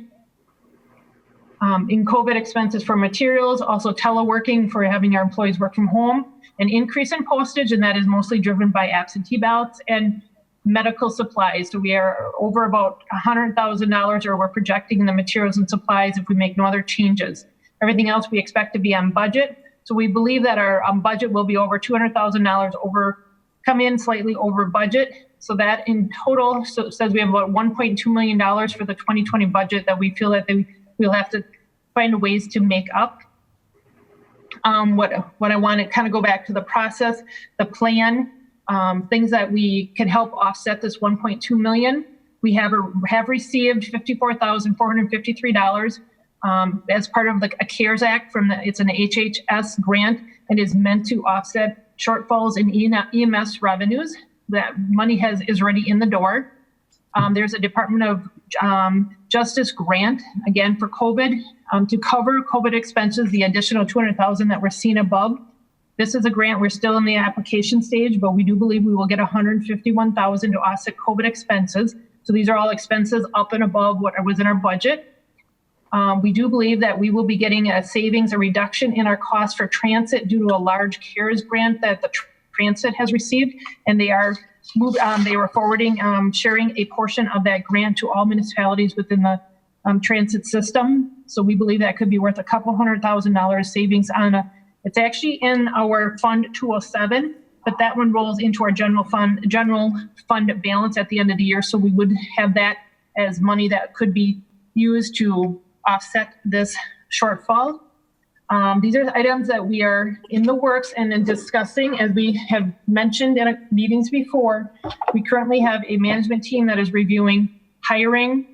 expenses for materials, also teleworking for having our employees work from home, an increase in postage, and that is mostly driven by absentee ballots, and medical supplies. So we are over about $100,000, or we're projecting the materials and supplies if we make no other changes. Everything else we expect to be on budget. So we believe that our budget will be over $200,000 come in slightly over budget. So that in total says we have about $1.2 million for the 2020 budget that we feel that we'll have to find ways to make up. What I want to kind of go back to the process, the plan, things that we can help offset this $1.2 million. We have received $54,453 as part of a CARES Act it's an HHS grant and is meant to offset shortfalls in EMS revenues. That money is already in the door. There's a Department of Justice grant, again for COVID, to cover COVID expenses, the additional $200,000 that we're seeing above. This is a grant. We're still in the application stage, but we do believe we will get $151,000 to offset COVID expenses. So these are all expenses up and above what was in our budget. We do believe that we will be getting a reduction in our cost for transit due to a large CARES grant that the transit has received, and they were forwarding, sharing a portion of that grant to all municipalities within the transit system. So we believe that could be worth a couple $100,000 savings on it's actually in our Fund 207, but that one rolls into our general fund balance at the end of the year. So we would have that as money that could be used to offset this shortfall. These are items that we are in the works and in discussing. As we have mentioned in meetings before, we currently have a management team that is reviewing hiring,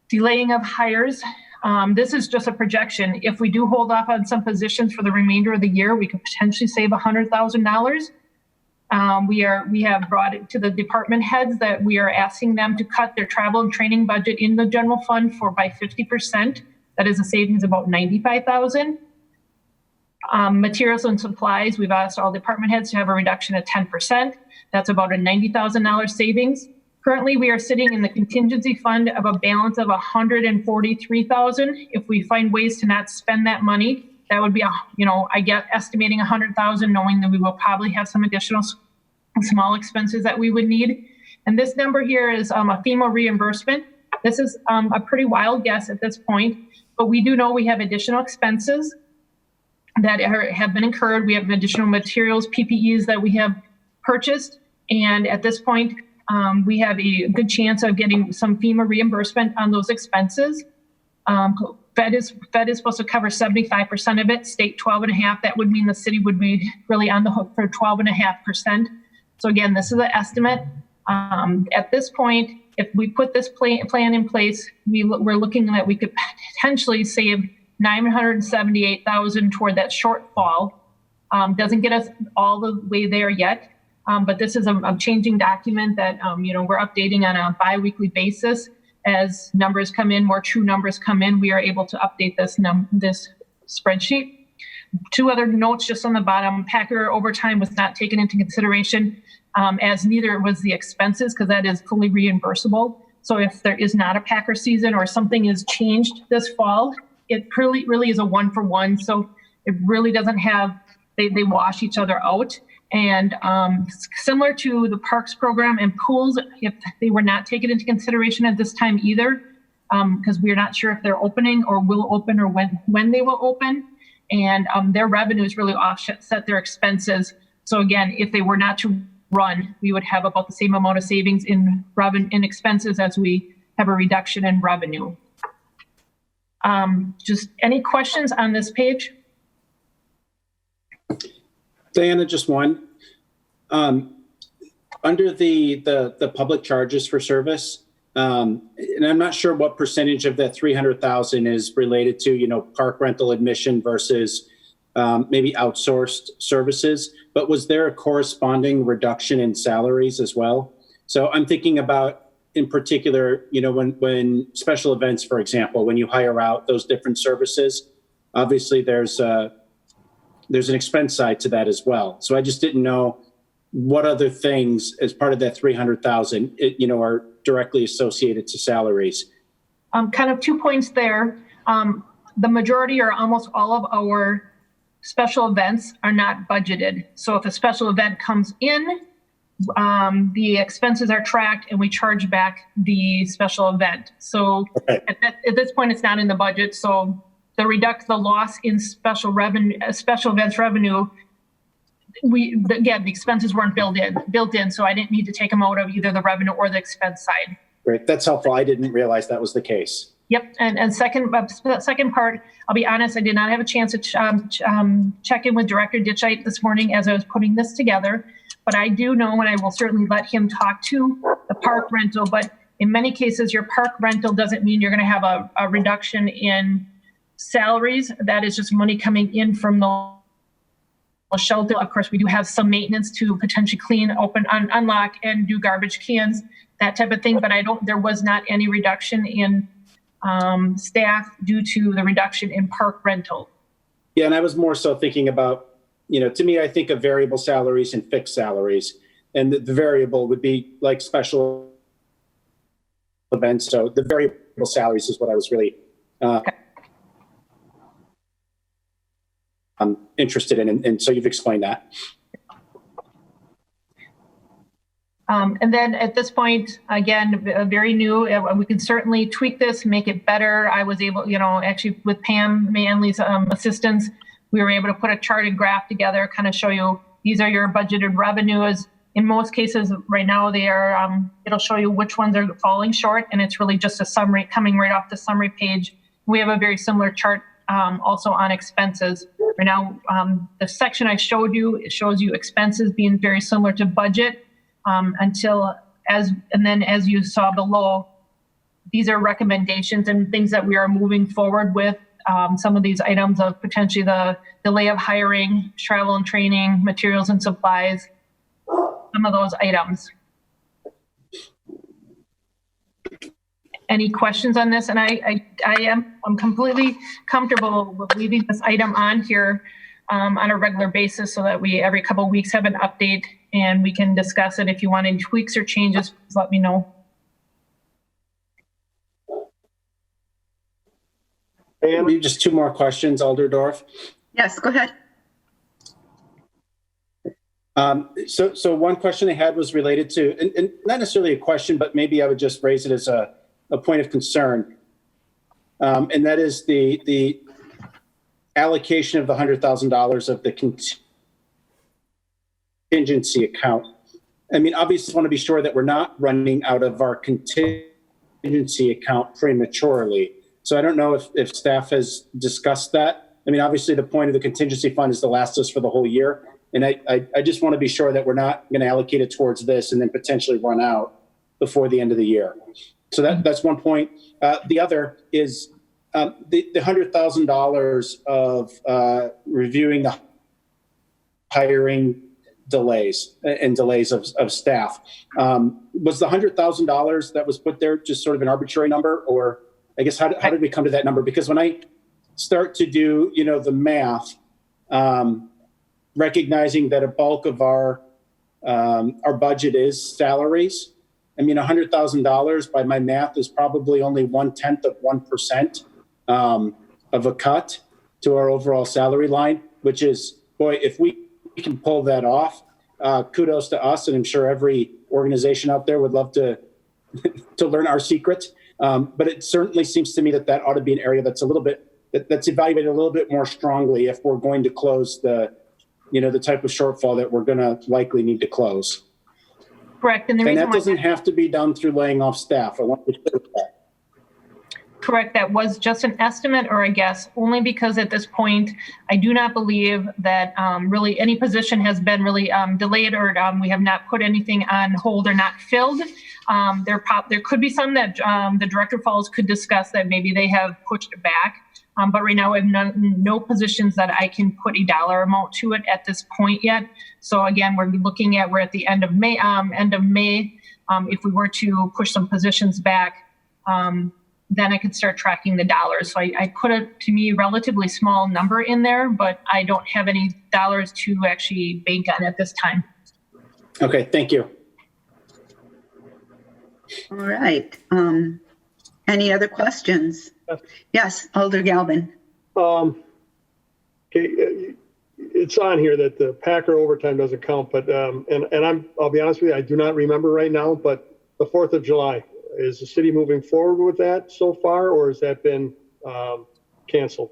delaying of hires. This is just a projection. If we do hold off on some positions for the remainder of the year, we could potentially save $100,000. We have brought it to the department heads that we are asking them to cut their travel and training budget in the general fund by 50%. That is a savings of about $95,000. Materials and supplies, we've asked all department heads to have a reduction of 10%. That's about a $90,000 savings. Currently, we are sitting in the contingency fund of a balance of $143,000. If we find ways to not spend that money, that would be, I get estimating $100,000, knowing that we will probably have some additional small expenses that we would need. And this number here is a FEMA reimbursement. This is a pretty wild guess at this point, but we do know we have additional expenses that have been incurred. We have additional materials, PPEs that we have purchased. And at this point, we have a good chance of getting some FEMA reimbursement on those expenses. Fed is supposed to cover 75% of it, state 12.5%. That would mean the city would be really on the hook for 12.5%. So again, this is an estimate. At this point, if we put this plan in place, we're looking at we could potentially save $978,000 toward that shortfall. Doesn't get us all the way there yet, but this is a changing document that we're updating on a bi-weekly basis. As numbers come in, more true numbers come in, we are able to update this spreadsheet. Two other notes just on the bottom. Packer overtime was not taken into consideration, as neither was the expenses, because that is fully reimbursable. So if there is not a Packer season or something is changed this fall, it really is a one-for-one. So it really doesn't have, they wash each other out. And similar to the parks program and pools, if they were not taken into consideration at this time either, because we're not sure if they're opening or will open or when they will open. And their revenues really offset their expenses. So again, if they were not to run, we would have about the same amount of savings in expenses as we have a reduction in revenue. Just any questions on this page? Diana, just one. Under the public charges for service, and I'm not sure what percentage of that 300,000 is related to, park rental admission versus maybe outsourced services, but was there a corresponding reduction in salaries as well? So I'm thinking about, in particular, when special events, for example, when you hire out those different services, obviously there's an expense side to that as well. So I just didn't know what other things as part of that 300,000, are directly associated to salaries. Kind of 2 points there. The majority or almost all of our special events are not budgeted. So if a special event comes in, the expenses are tracked and we charge back the special event. So okay. At this point, it's not in the budget. So the loss in special events revenue, the expenses weren't built in. So I didn't need to take them out of either the revenue or the expense side. Great. That's helpful. I didn't realize that was the case. Yep. And second part, I'll be honest, I did not have a chance to check in with Director Ditchite this morning as I was putting this together. But I do know, and I will certainly let him talk to the park rental. But in many cases, your park rental doesn't mean you're going to have a reduction in salaries. That is just money coming in from the shelter. Of course, we do have some maintenance to potentially clean, open, unlock, and do garbage cans, that type of thing. But there was not any reduction in staff due to the reduction in park rental. Yeah, and I was more so thinking about, to me, I think of variable salaries and fixed salaries. And the variable would be like special events. So the variable salaries is what I was really interested in. And so you've explained that. And then at this point, again, very new, we can certainly tweak this, make it better. I was able, actually with Pam Manley's assistance, we were able to put a charted graph together, kind of show you, these are your budgeted revenues. In most cases right now, they are, it'll show you which ones are falling short, and it's really just a summary coming right off the summary page. We have a very similar chart also on expenses. Right now, the section I showed you, it shows you expenses being very similar to budget. And then as you saw below, these are recommendations and things that we are moving forward with. Some of these items of potentially the delay of hiring, travel and training, materials and supplies, some of those items. Any questions on this? And I'm completely comfortable with leaving this item on here on a regular basis so that we every couple of weeks have an update and we can discuss it. If you want any tweaks or changes, please let me know. Maybe just two more questions, Alderdorf. Yes, go ahead. So one question I had was related to, and not necessarily a question, but maybe I would just raise it as a point of concern. And that is the allocation of the $100,000 of the contingency account. I mean, obviously want to be sure that we're not running out of our contingency account prematurely. So I don't know if staff has discussed that. I mean, obviously the point of the contingency fund is to last us for the whole year. And I just want to be sure that we're not going to allocate it towards this and then potentially run out before the end of the year. So that's one point. The other is the $100,000 of reviewing the hiring delays and delays of staff. Was the $100,000 that was put there just sort of an arbitrary number, or I guess how did we come to that number? Because when I start to do the math, recognizing that a bulk of our budget is salaries, I mean, $100,000 by my math is probably only 1/10 of 1% of a cut to our overall salary line, which is, boy, if we can pull that off, kudos to us. And I'm sure every organization out there would love to learn our secret. But it certainly seems to me that ought to be an area that's that's evaluated a little bit more strongly if we're going to close the type of shortfall that we're going to likely need to close. Correct. And that doesn't have to be done through laying off staff. I want to clear that. Correct. That was just an estimate or a guess, only because at this point, I do not believe that really any position has been really delayed or we have not put anything on hold or not filled. There could be some that the Director Falls could discuss that maybe they have pushed back. But right now, I have no positions that I can put a dollar amount to it at this point yet. So again, we're at the end of May. If we were to push some positions back, then I could start tracking the dollars. So I put a, to me, relatively small number in there, but I don't have any dollars to actually bank on at this time. Okay, thank you. All right. Any other questions? Yes, Alder Galvin. Okay, it's on here that the Packer overtime doesn't count, but I'll be honest with you, I do not remember right now, but the 4th of July, is the city moving forward with that so far, or has that been canceled?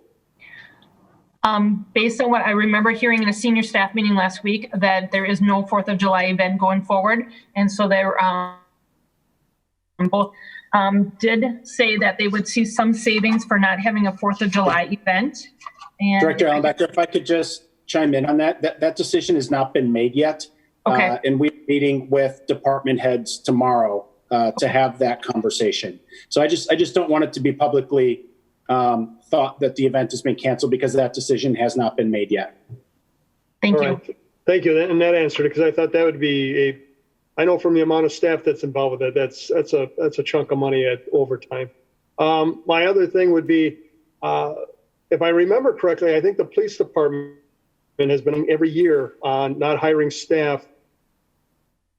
Based on what I remember hearing in a senior staff meeting last week, that there is no 4th of July event going forward. And so they're both did say that they would see some savings for not having a 4th of July event. And Director Allenbecker, if I could just chime in on that decision has not been made yet. Okay. And we're meeting with department heads tomorrow to have that conversation. So I just don't want it to be publicly thought that the event has been canceled because that decision has not been made yet. Thank All you. right. Thank you. And that answered it, because I thought that would be I know from the amount of staff that's involved with it, that's a chunk of money at overtime. My other thing would be, if I remember correctly, I think the police department has been every year on not hiring staff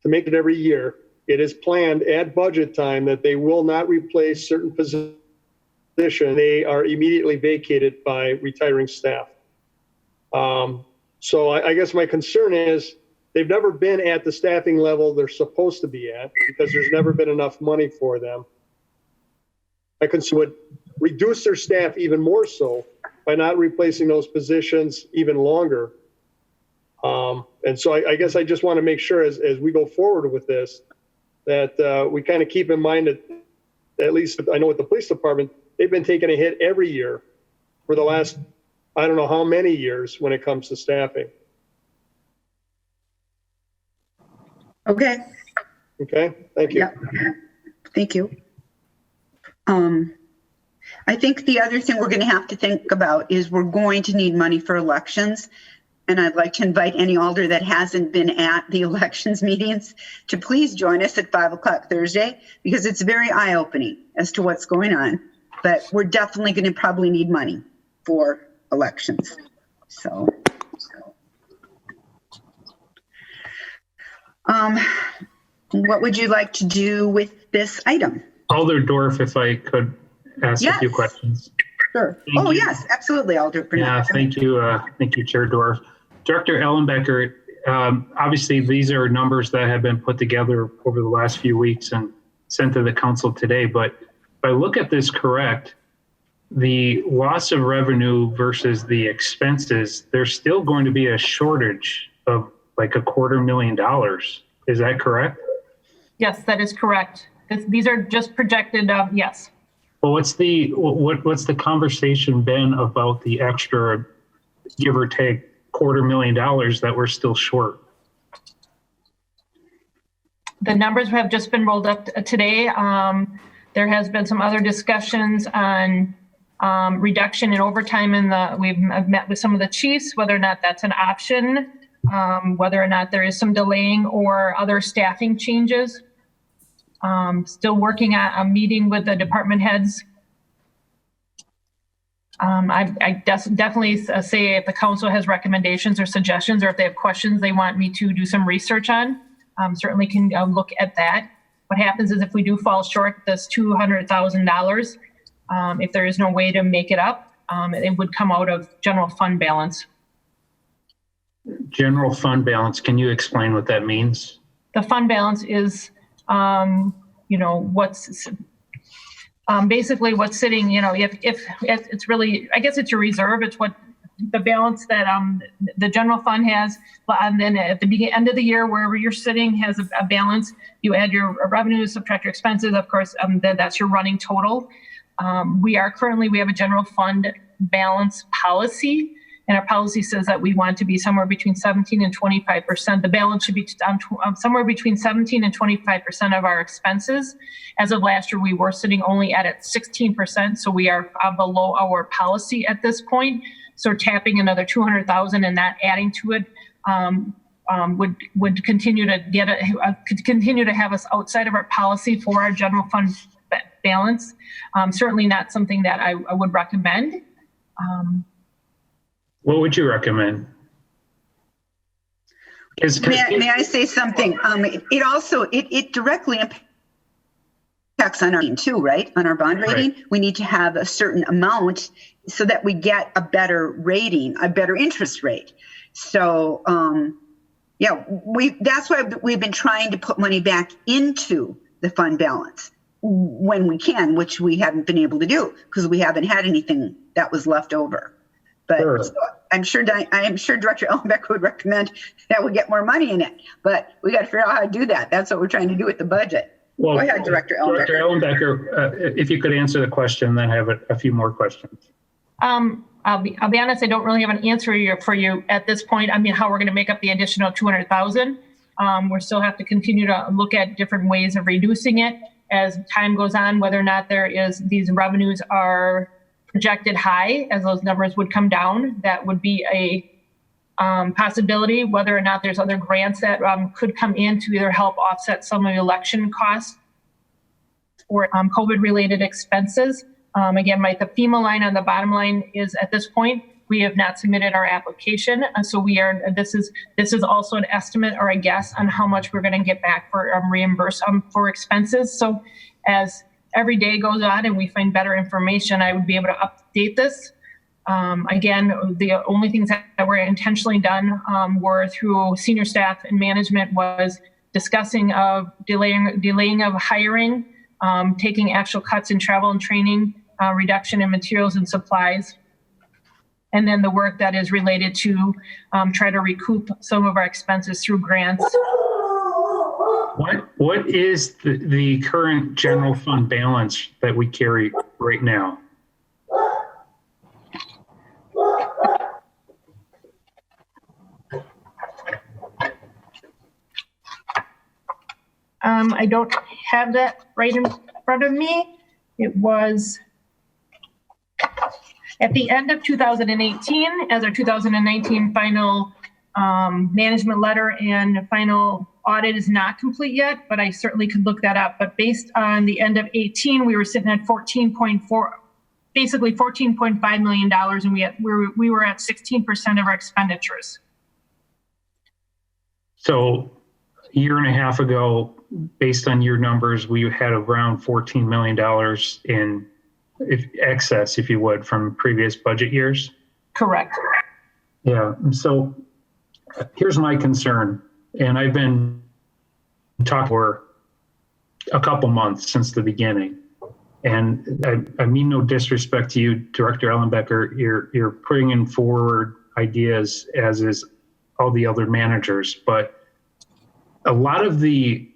to make it every year. It is planned at budget time that they will not replace certain positions. They are immediately vacated by retiring staff. So I guess my concern is they've never been at the staffing level they're supposed to be at because there's never been enough money for them. I would reduce their staff even more so by not replacing those positions even longer. And so I guess I just want to make sure as we go forward with this, that we kind of keep in mind that, at least I know with the police department, they've been taking a hit every year for the last, I don't know how many years when it comes to staffing. Okay. Okay, thank you. Yeah. Thank you. I think the other thing we're going to have to think about is we're going to need money for elections. And I'd like to invite any alder that hasn't been at the elections meetings to please join us at 5 o'clock Thursday, because it's very eye-opening as to what's going on. But we're definitely going to probably need money for elections. So. What would you like to do with this item? Alder Dorf, if I could ask Yes. a few questions. Sure. Thank you. Yes, absolutely, Alder Burnett. Yeah, thank you, Chair Dorf. Director Ellenbecker, obviously these are numbers that have been put together over the last few weeks and sent to the council today. But if I look at this correct, the loss of revenue versus the expenses, there's still going to be a shortage of like $250,000. Is that correct? Yes, that is correct. These are just projected, yes. Well, what's the conversation been about the extra, give or take, $250,000 that we're still short? The numbers have just been rolled up today. There has been some other discussions on reduction in overtime we've met with some of the chiefs, whether or not that's an option, whether or not there is some delaying or other staffing changes. Still working on a meeting with the department heads. I definitely say if the council has recommendations or suggestions, or if they have questions they want me to do some research on, certainly can look at that. What happens is if we do fall short this $200,000, if there is no way to make it up, it would come out of general fund balance. General fund balance, can you explain what that means? The fund balance is, what's basically what's sitting, if it's really, I guess it's your reserve. It's what the balance that the general fund has. And then at the end of the year, wherever you're sitting has a balance. You add your revenues, subtract your expenses. Of course, that's your running total. We have a general fund balance policy. And our policy says that we want to be somewhere between 17 and 25%. The balance should be somewhere between 17 and 25% of our expenses. As of last year, we were sitting only at 16%. So we are below our policy at this point. So tapping another 200,000 and not adding to it would continue to have us outside of our policy for our general fund balance. Certainly not something that I would recommend. What would you recommend? May I say something? It directly impacts on our rating too, right? On our bond rating, right. We need to have a certain amount so that we get a better rating, a better interest rate. So, that's why we've been trying to put money back into the fund balance when we can, which we haven't been able to do because we haven't had anything that was left over. But sure. So I'm sure Director Ellenbecker would recommend that we get more money in it, but we got to figure out how to do that. That's what we're trying to do with the budget. Well, go ahead, Director Ellenbecker. Director Ellenbecker, if you could answer the question, then I have a few more questions. I'll be honest, I don't really have an answer for you at this point. I mean, how we're going to make up the additional 200,000. We still have to continue to look at different ways of reducing it as time goes on, whether or not these revenues are projected high, as those numbers would come down. That would be a possibility. Whether or not there's other grants that could come in to either help offset some of the election costs or COVID-related expenses. Again, the FEMA line on the bottom line is at this point, we have not submitted our application. So this is also an estimate or a guess on how much we're going to get back for reimburse for expenses. So as every day goes on and we find better information, I would be able to update this. Again, the only things that were intentionally done were through senior staff and management was discussing of delaying of hiring, taking actual cuts in travel and training, reduction in materials and supplies, and then the work that is related to try to recoup some of our expenses through grants. What is the current general fund balance that we carry right now? I don't have that right in front of me. It was at the end of 2018, as our 2019 final management letter and final audit is not complete yet, but I certainly could look that up. But based on the end of 18, we were sitting at 14.4, basically $14.5 million, and we were at 16% of our expenditures. So a year and a half ago, based on your numbers, we had around $14 million in excess, if you would, from previous budget years? Correct. Yeah, so here's my concern, and I've been talking for a couple months since the beginning, and I mean no disrespect to you, Director Ellenbecker, you're putting in forward ideas, as is all the other managers, but a lot of the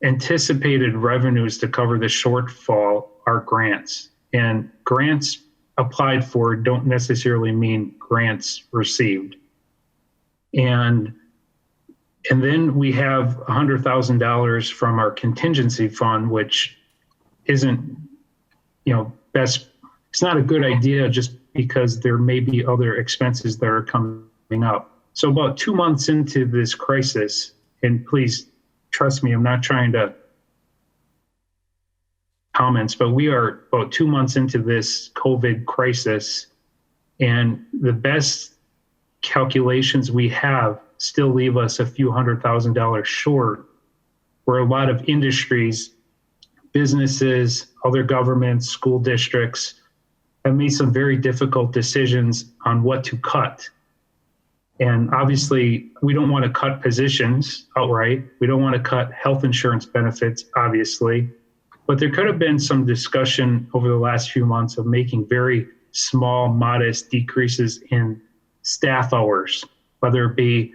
anticipated revenues to cover the shortfall are grants, and grants applied for don't necessarily mean grants received. And then we have $100,000 from our contingency fund, which isn't, best. It's not a good idea just because there may be other expenses that are coming up. So about 2 months into this crisis, and please trust me, I'm not trying to comments, but we are about 2 months into this COVID crisis, and the best calculations we have still leave us a few $100,000 short, where a lot of industries, businesses, other governments, school districts have made some very difficult decisions on what to cut. And obviously, we don't want to cut positions outright. We don't want to cut health insurance benefits, obviously. But there could have been some discussion over the last few months of making very small, modest decreases in staff hours, whether it be,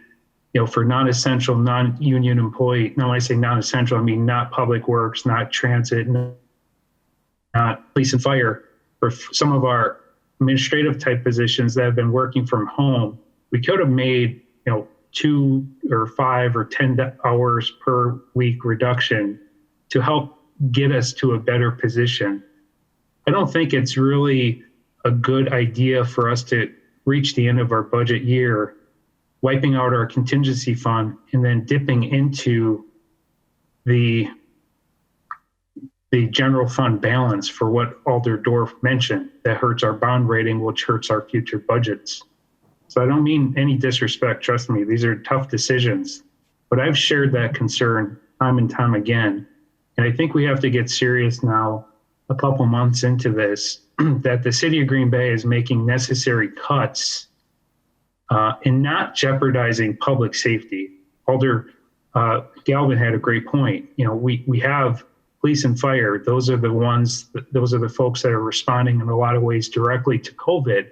for non-essential, non-union employee. Now, when I say non-essential, I mean not public works, not transit, not police and fire. For some of our administrative type positions that have been working from home, we could have made, 2 or 5 or 10 hours per week reduction to help get us to a better position. I don't think it's really a good idea for us to reach the end of our budget year, wiping out our contingency fund, and then dipping into the general fund balance for what Alder Dorf mentioned. That hurts our bond rating, which hurts our future budgets. So I don't mean any disrespect, trust me, these are tough decisions, but I've shared that concern time and time again. And I think we have to get serious now, a couple months into this, that the city of Green Bay is making necessary cuts and not jeopardizing public safety. Alder Galvin had a great point. We have police and fire. Those are the folks that are responding in a lot of ways directly to COVID.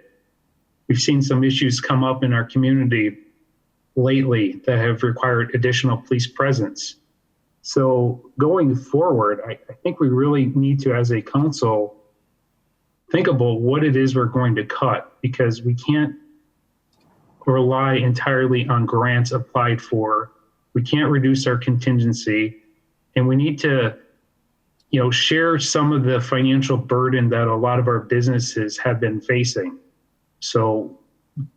We've seen some issues come up in our community lately that have required additional police presence. So going forward, I think we really need to, as a council, think about what it is we're going to cut, because we can't rely entirely on grants applied for. We can't reduce our contingency, and we need to, share some of the financial burden that a lot of our businesses have been facing. So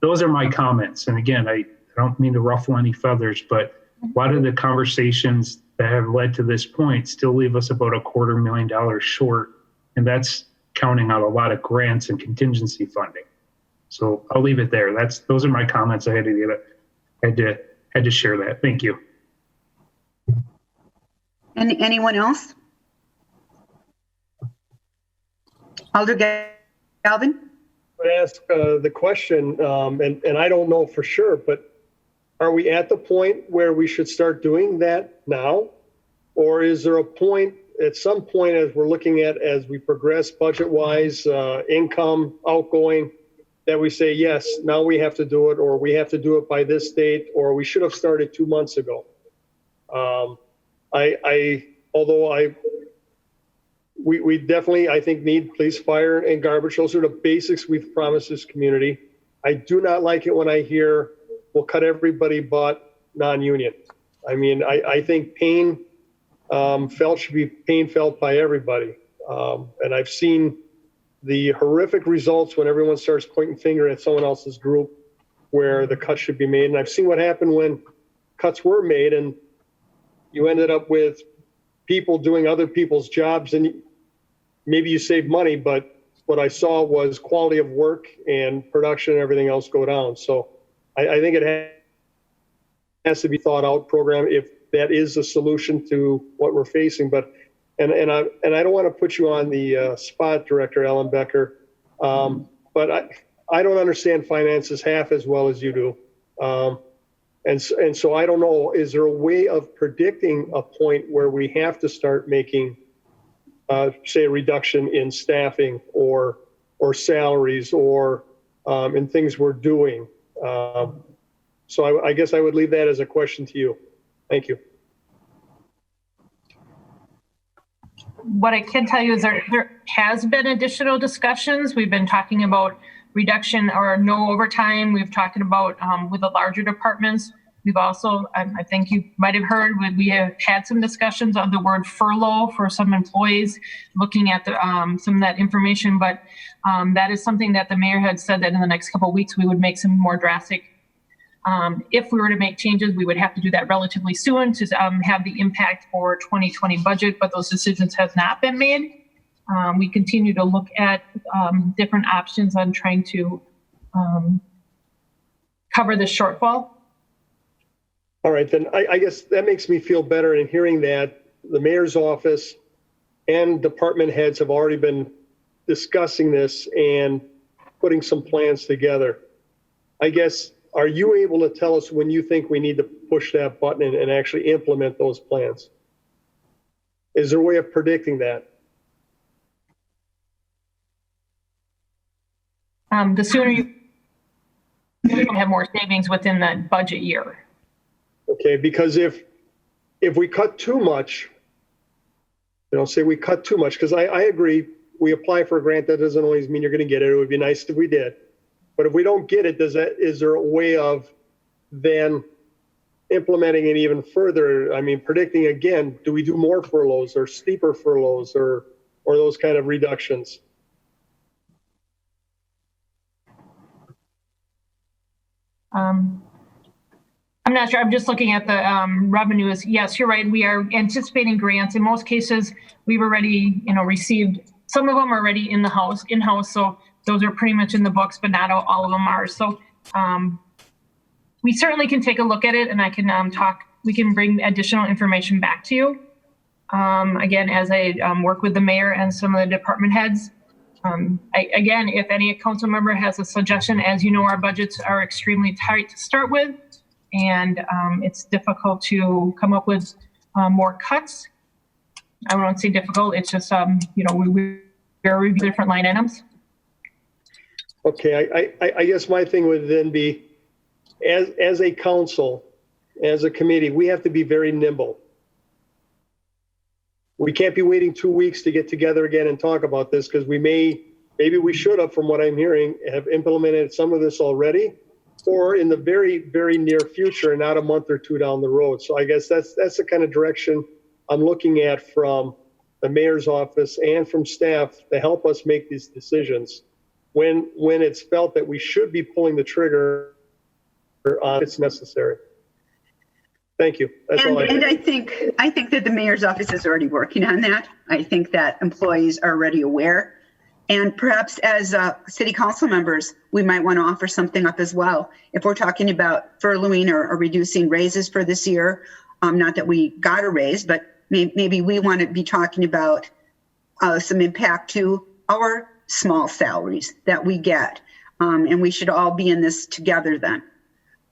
those are my comments. And again, I don't mean to ruffle any feathers, but a lot of the conversations that have led to this point still leave us about $250,000 short. And that's counting out a lot of grants and contingency funding. So I'll leave it there. Those are my comments. I had to share that. Thank you. Anyone else? Alder Galvin? would ask the question, and I don't know for sure, but are we at the point where we should start doing that now? Or is there a point, at some point, as we're looking at, as we progress budget-wise, income, outgoing, that we say, yes, now we have to do it, or we have to do it by this date, or we should have started 2 months ago? We definitely, I think, need police, fire, and garbage. Those are the basics we've promised this community. I do not like it when I hear, we'll cut everybody but non-union. I mean, I think pain felt should be pain felt by everybody. And I've seen the horrific results when everyone starts pointing finger at someone else's group where the cut should be made. And I've seen what happened when cuts were made and you ended up with people doing other people's jobs, and maybe you save money, but what I saw was quality of work and production and everything else go down. So I think it has to be thought out program if that is a solution to what we're facing. But and I don't want to put you on the spot, Director Ellen Becker, but I don't understand finances half as well as you do. And so I don't know, is there a way of predicting a point where we have to start making, say, a reduction in staffing or salaries or in things we're doing? So I guess I would leave that as a question to you. Thank you. What I can tell you is there has been additional discussions. We've been talking about reduction or no overtime. We've talked about with the larger departments. We've also, I think you might have heard, we have had some discussions on the word furlough for some employees, looking at the, some of that information. But that is something that the mayor had said that in the next couple of weeks we would make some more drastic. If we were to make changes, we would have to do that relatively soon to have the impact for 2020 budget, but those decisions have not been made. We continue to look at different options on trying to cover the shortfall. All right, then I guess that makes me feel better in hearing that the mayor's office and department heads have already been discussing this and putting some plans together. I guess, are you able to tell us when you think we need to push that button and actually implement those plans? Is there a way of predicting that? The sooner you have more savings within that budget year. Okay, because if we cut too much, say we cut too much, because I agree, we apply for a grant, that doesn't always mean you're going to get it. It would be nice if we did. But if we don't get it, is there a way of then implementing it even further? I mean, predicting again, do we do more furloughs or steeper furloughs or those kind of reductions? I'm not sure. I'm just looking at the revenues. Yes, you're right. We are anticipating grants. In most cases, we've already, received. Some of them are already in-house. So those are pretty much in the books, but not all of them are. So we certainly can take a look at it, and I can talk. We can bring additional information back to you. Again, as I work with the mayor and some of the department heads. Again, if any council member has a suggestion, as you know, our budgets are extremely tight to start with. And it's difficult to come up with more cuts. I won't say difficult. It's just, we are reviewing different line items. Okay, I guess my thing would then be, as a council, as a committee, we have to be very nimble. We can't be waiting 2 weeks to get together again and talk about this, because maybe we should have, from what I'm hearing, have implemented some of this already, or in the very, very near future, not a month or two down the road. So I guess that's the kind of direction I'm looking at from the mayor's office and from staff to help us make these decisions when it's felt that we should be pulling the trigger on if it's necessary. Thank you. That's all I have. And I think that the mayor's office is already working on that. I think that employees are already aware. And perhaps as city council members, we might want to offer something up as well. If we're talking about furloughing or reducing raises for this year, not that we got a raise, but maybe we want to be talking about some impact to our small salaries that we get. And we should all be in this together then.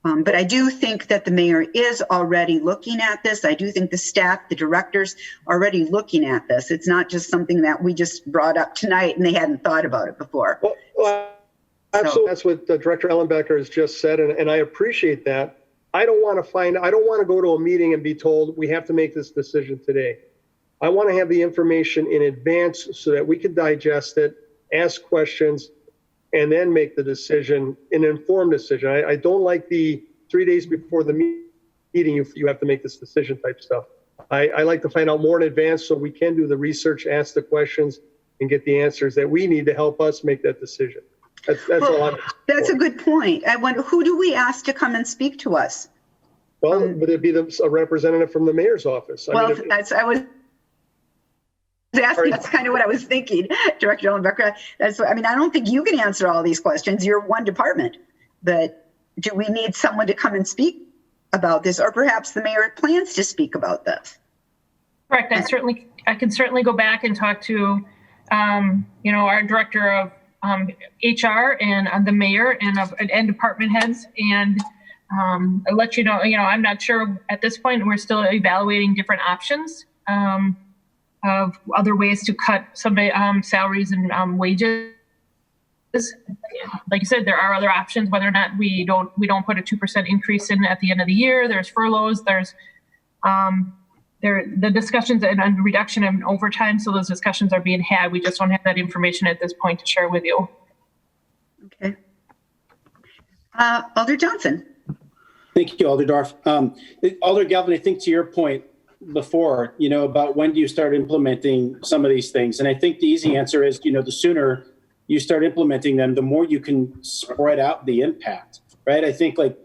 But I do think that the mayor is already looking at this. I do think the staff, the directors are already looking at this. It's not just something that we just brought up tonight and they hadn't thought about it before. Well, absolutely. That's what Director Ellenbecker has just said, and I appreciate that. I don't want to go to a meeting and be told we have to make this decision today. I want to have the information in advance so that we can digest it, ask questions, and then make the decision, an informed decision. I don't like the 3 days before the meeting, you have to make this decision type stuff. I like to find out more in advance so we can do the research, ask the questions, and get the answers that we need to help us make that decision. That's well, that's a good point. I wonder, who do we ask to come and speak to us? Well, would it be a representative from the mayor's office? I was asking, that's kind of what I was thinking, Director Ellenbecker. I don't think you can answer all these questions. You're one department. But do we need someone to come and speak about this? Or perhaps the mayor plans to speak about this? Correct. I can certainly go back and talk to, our director of HR and the mayor and department heads and I'll let you know, I'm not sure at this point. We're still evaluating different options of other ways to cut some salaries and wages. Like you said, there are other options, whether or not we don't put a 2% increase in at the end of the year. There's furloughs, there's the discussions and reduction in overtime. So those discussions are being had. We just don't have that information at this point to share with you. Okay. Alder Johnson. Thank you, Alder Dorf. Alder Galvin, I think to your point before, about when do you start implementing some of these things? And I think the easy answer is, the sooner you start implementing them, the more you can spread out the impact, right? I think like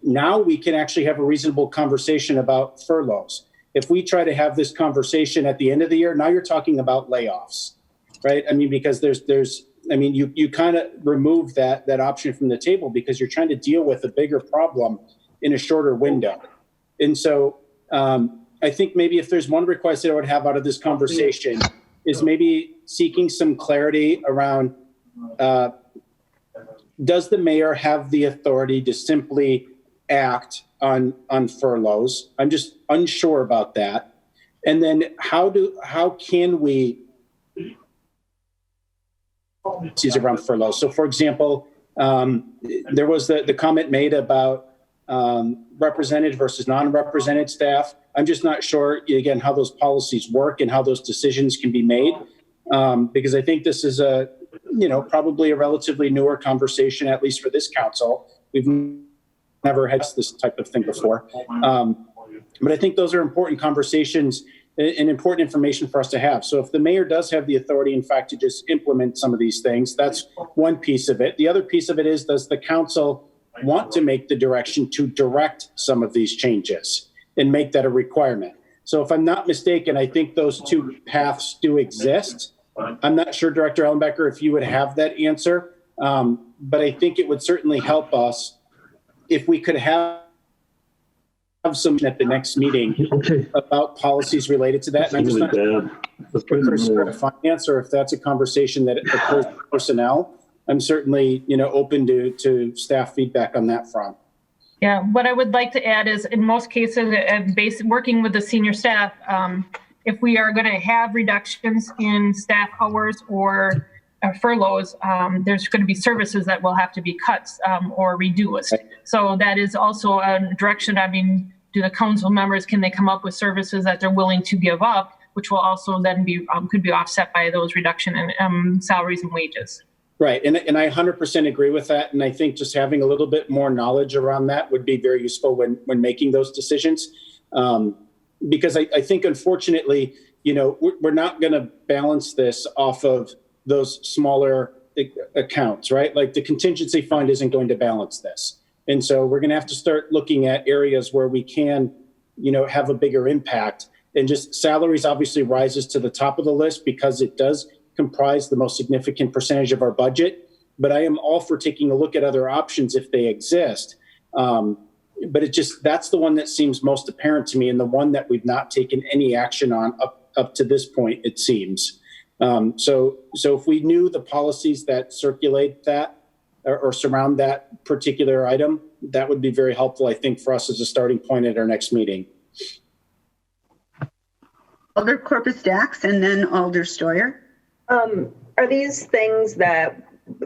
now we can actually have a reasonable conversation about furloughs. If we try to have this conversation at the end of the year, now you're talking about layoffs, right? Because you kind of remove that option from the table because you're trying to deal with a bigger problem in a shorter window. And so I think maybe if there's one request that I would have out of this conversation is maybe seeking some clarity around, does the mayor have the authority to simply act on furloughs? I'm just unsure about that. And then how can we see around furloughs? So for example, there was the comment made about represented versus non-represented staff. I'm just not sure, again, how those policies work and how those decisions can be made. Because I think this is probably a relatively newer conversation, at least for this council. We've never had this type of thing before. But I think those are important conversations and important information for us to have. So if the mayor does have the authority, in fact, to just implement some of these things, that's one piece of it. The other piece of it is, does the council want to make the direction to direct some of these changes and make that a requirement? So if I'm not mistaken, I think those two paths do exist. I'm not sure, Director Ellenbecker, if you would have that answer, but I think it would certainly help us if we could have some at the next meeting about policies related to that. And I'm just not sure of finance or if that's a conversation that occurs with personnel. I'm certainly, open to staff feedback on that front. Yeah, what I would like to add is, in most cases, working with the senior staff, if we are going to have reductions in staff hours or furloughs, there's going to be services that will have to be cut or reduced. So that is also a direction. Do the council members, can they come up with services that they're willing to give up, which will also then be could be offset by those reduction in salaries and wages. Right. And I 100% agree with that. And I think just having a little bit more knowledge around that would be very useful when making those decisions. Because I think, unfortunately, we're not going to balance this off of those smaller accounts, right? Like the contingency fund isn't going to balance this. And so we're going to have to start looking at areas where we can, have a bigger impact. And just salaries obviously rises to the top of the list because it does comprise the most significant percentage of our budget. But I am all for taking a look at other options if they exist. But that's the one that seems most apparent to me and the one that we've not taken any action on up to this point, it seems. So if we knew the policies that circulate that or surround that particular item, that would be very helpful, I think, for us as a starting point at our next meeting. Alder Corpus Dax and then Alder Steuer. Are these things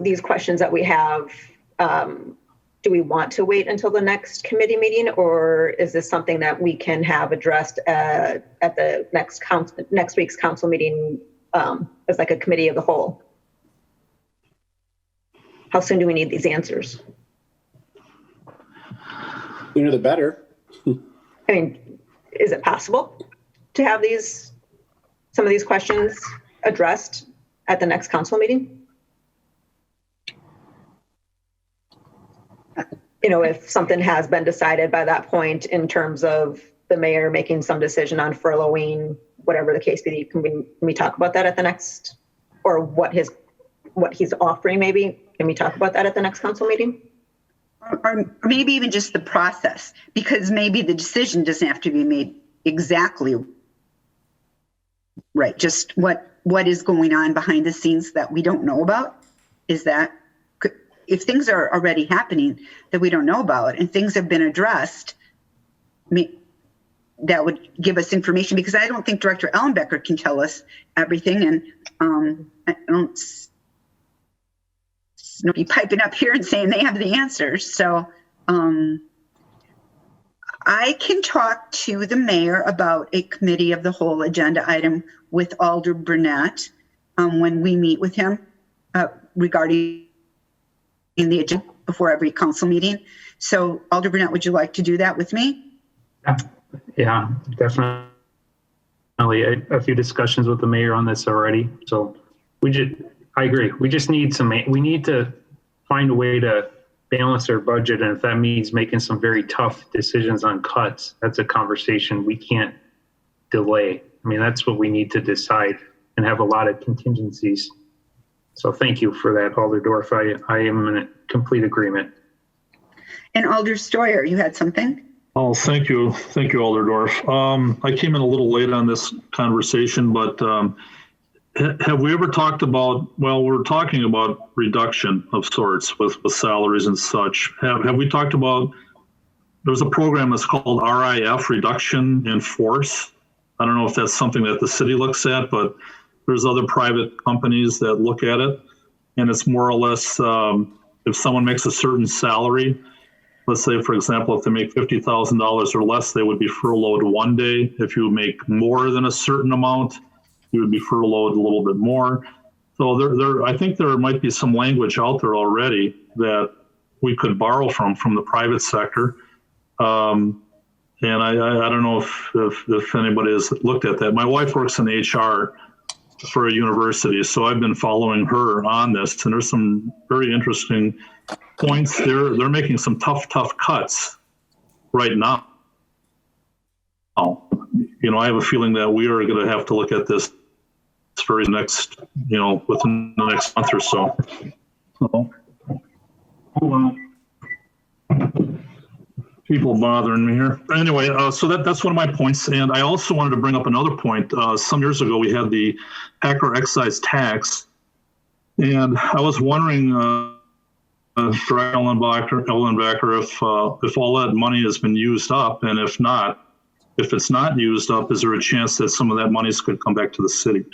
these questions that we have, do we want to wait until the next committee meeting, or is this something that we can have addressed at the next week's council meeting as like a committee of the whole? How soon do we need these answers? Sooner the better. I mean, is it possible to have some of these questions addressed at the next council meeting? You know, if something has been decided by that point in terms of the mayor making some decision on furloughing, whatever the case may be, can we talk about that at the next, or what he's offering maybe? Can we talk about that at the next council meeting? Or maybe even just the process, because maybe the decision doesn't have to be made exactly right. Just what is going on behind the scenes that we don't know about. Is that if things are already happening that we don't know about and things have been addressed, that would give us information, because I don't think Director Ellenbecker can tell us everything. And I don't be piping up here and saying they have the answers. So I can talk to the mayor about a committee of the whole agenda item with Alder Burnett when we meet with him regarding the agenda before every council meeting. So Alder Burnett, would you like to do that with me? Yeah, definitely. A few discussions with the mayor on this already. So I agree. We just need we need to find a way to balance our budget. And if that means making some very tough decisions on cuts, that's a conversation we can't delay. I mean, that's what we need to decide and have a lot of contingencies. So thank you for that, Alder Dorf. I am in complete agreement. And Alder Steuer, you had something? Oh, thank you. Thank you, Alder Dorf. I came in a little late on this conversation, but have we ever talked about, we're talking about reduction of sorts with salaries and such. Have we talked about, there's a program that's called RIF, Reduction in Force. I don't know if that's something that the city looks at, but there's other private companies that look at it. And it's more or less, if someone makes a certain salary, let's say, for example, if they make $50,000 or less, they would be furloughed one day. If you make more than a certain amount, you would be furloughed a little bit more. So I think there might be some language out there already that we could borrow from the private sector. And I don't know if anybody has looked at that. My wife works in HR for a university, so I've been following her on this, and there's some very interesting points. They're making some tough cuts right now. You know, I have a feeling that we are going to have to look at this very next, within the next month or so. Hold on. People bothering me here. Anyway, so that's one of my points. And I also wanted to bring up another point. Some years ago, we had the Packer excise tax. And I was wondering, Director Ellenbecker, if all that money has been used up, and if it's not used up, is there a chance that some of that money could come back to the city?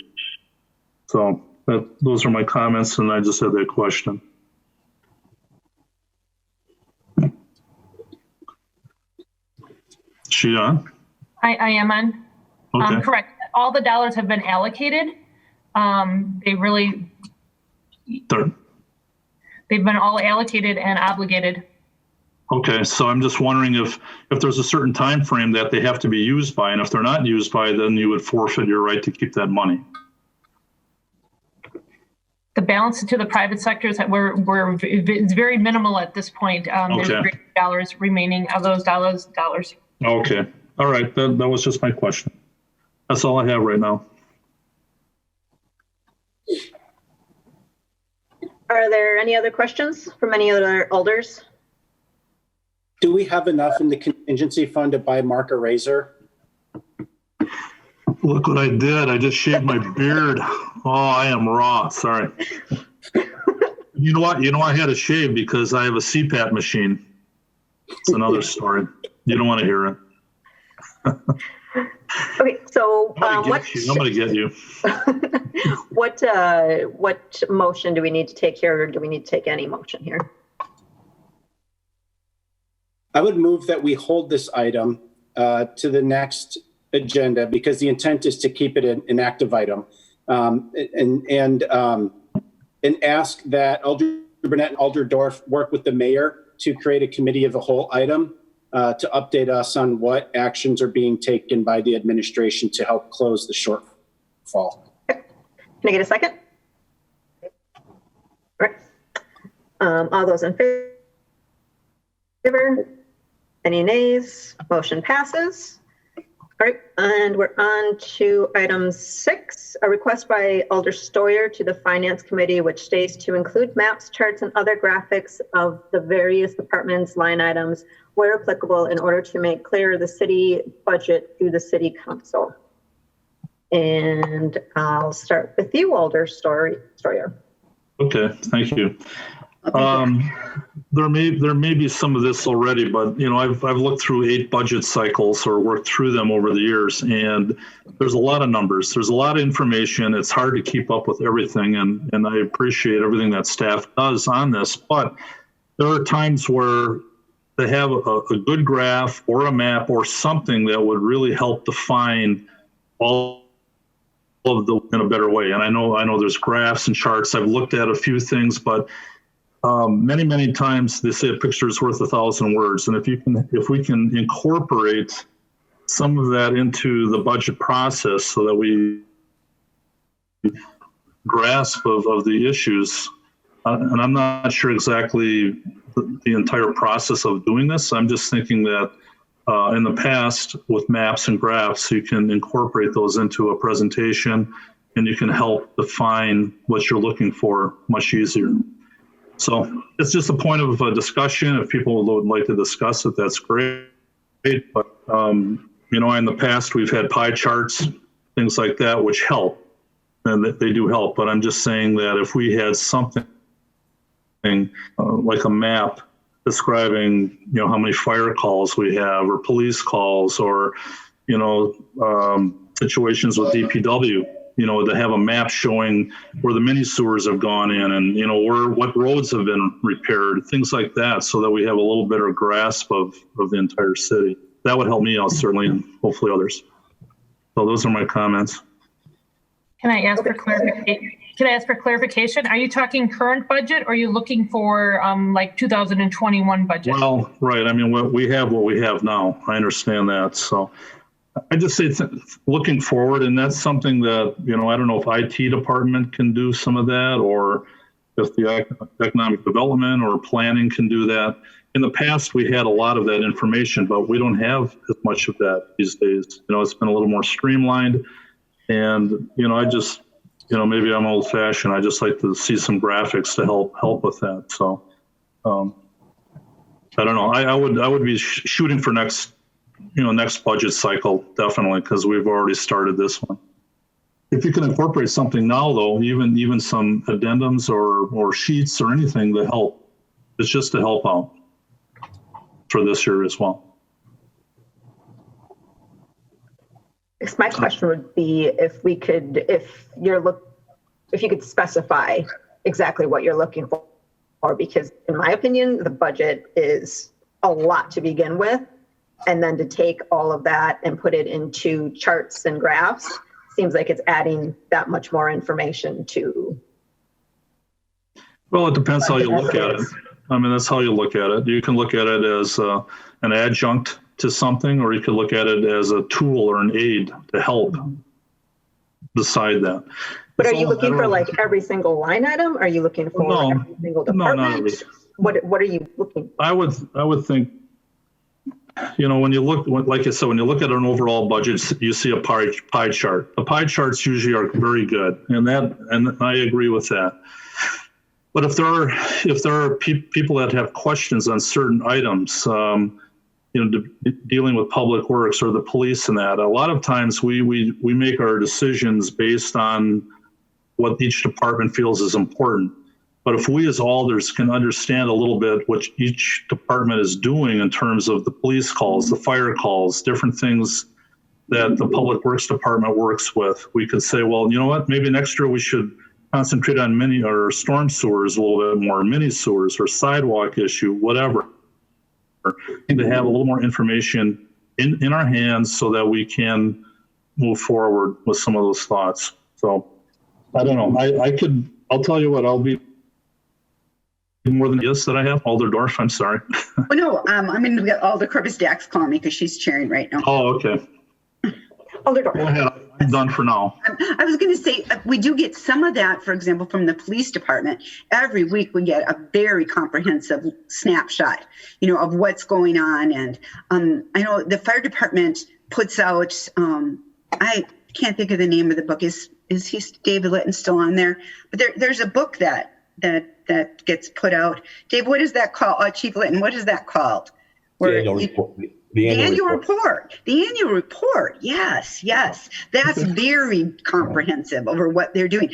So those are my comments, and I just had that question. She on? I am on. Okay. Correct. All the dollars have been allocated. They've been all allocated and obligated. Okay, so I'm just wondering if there's a certain time frame that they have to be used by, and if they're not used by, then you would forfeit your right to keep that money. The balance to the private sector is that it's very minimal at this point. There's Okay. $3 remaining of those dollars. Okay, all right, that was just my question. That's all I have right now. Are there any other questions from any other alders? Do we have enough in the contingency fund to buy Mark a razor? Look what I did. I just shaved my beard. Oh, I am raw. Sorry. You know what? I had to shave because I have a CPAP machine. It's another story. You don't want to hear it. Okay, so I'm going to get you. what motion do we need to take here, or do we need to take any motion here? I would move that we hold this item to the next agenda because the intent is to keep it an active item, and ask that Alder Burnett and Alder Dorf work with the mayor to create a committee of the whole item to update us on what actions are being taken by the administration to help close the shortfall. Can I get a second? All right. All those in favor? Any nays? Motion passes. All right, and we're on to item 6, a request by Alder Stoyer to the Finance Committee, which states to include maps, charts, and other graphics of the various departments' line items where applicable in order to make clear the city budget through the city council. And I'll start with you, Alder Stoyer. Okay, thank you. There may be some of this already, but I've looked through 8 budget cycles or worked through them over the years, and there's a lot of numbers. There's a lot of information. It's hard to keep up with everything, and I appreciate everything that staff does on this, but there are times where they have a good graph or a map or something that would really help define all of the in a better way. And I know there's graphs and charts. I've looked at a few things, but many times they say a picture is worth 1,000 words. And if we can incorporate some of that into the budget process so that we grasp of the issues, and I'm not sure exactly the entire process of doing this. I'm just thinking that in the past with maps and graphs, you can incorporate those into a presentation and you can help define what you're looking for much easier. So it's just a point of discussion. If people would like to discuss it, that's great. But, in the past, we've had pie charts, things like that, which help, and they do help. But I'm just saying that if we had something like a map describing, how many fire calls we have or police calls or, situations with DPW, to have a map showing where the mini sewers have gone in and, what roads have been repaired, things like that, so that we have a little better grasp of the entire city. That would help me out, certainly, and hopefully others. So those are my comments. Can I ask for clarification? Are you talking current budget or are you looking for 2021 budget? Well, right. I mean, what we have now. I understand that. So I just say looking forward, and that's something that, I don't know if IT department can do some of that or if the economic development or planning can do that. In the past, we had a lot of that information, but we don't have as much of that these days. It's been a little more streamlined. And, I just, maybe I'm old fashioned. I just like to see some graphics to help with that. So I don't know. I would be shooting for next budget cycle, definitely, because we've already started this one. If you can incorporate something now, though, even some addendums or sheets or anything to help, it's just to help out for this year as well. My question would be if you could specify exactly what you're looking for, because in my opinion, the budget is a lot to begin with. And then to take all of that and put it into charts and graphs seems like it's adding that much more information to. Well, it depends how you look at it. I mean, that's how you look at it. You can look at it as an adjunct to something, or you could look at it as a tool or an aid to help decide that. But are you looking for every single line item? Are you looking for every single department? No, not every. What are you looking for? I would think, when you look, like I said, when you look at an overall budget, you see a pie chart. The pie charts usually are very good, and I agree with that. But if there are people that have questions on certain items, dealing with public works or the police and that. A lot of times we make our decisions based on what each department feels is important. But if we as alders can understand a little bit what each department is doing in terms of the police calls, the fire calls, different things that the public works department works with, we could say, well, you know what, maybe next year we should concentrate on mini or storm sewers a little bit more, mini sewers or sidewalk issue, whatever. To have a little more information in our hands so that we can move forward with some of those thoughts. So I don't know. I'll tell you what, I'll be more than yes that I have. Alderdorf, I'm sorry. Oh, no, I'm going to get Alder Corpus Dax call me because she's chairing right now. Oh, okay. Alderdorf. Go ahead. I'm done for now. I was going to say, we do get some of that, for example, from the police department. Every week we get a very comprehensive snapshot, of what's going on. And I know the fire department puts out, I can't think of the name of the book. Is David Litton still on there? But there's a book that gets put out. Dave, what is that called? Chief Litton, what is that called? The annual report. The annual report. The annual report. Yes. That's very comprehensive over what they're doing.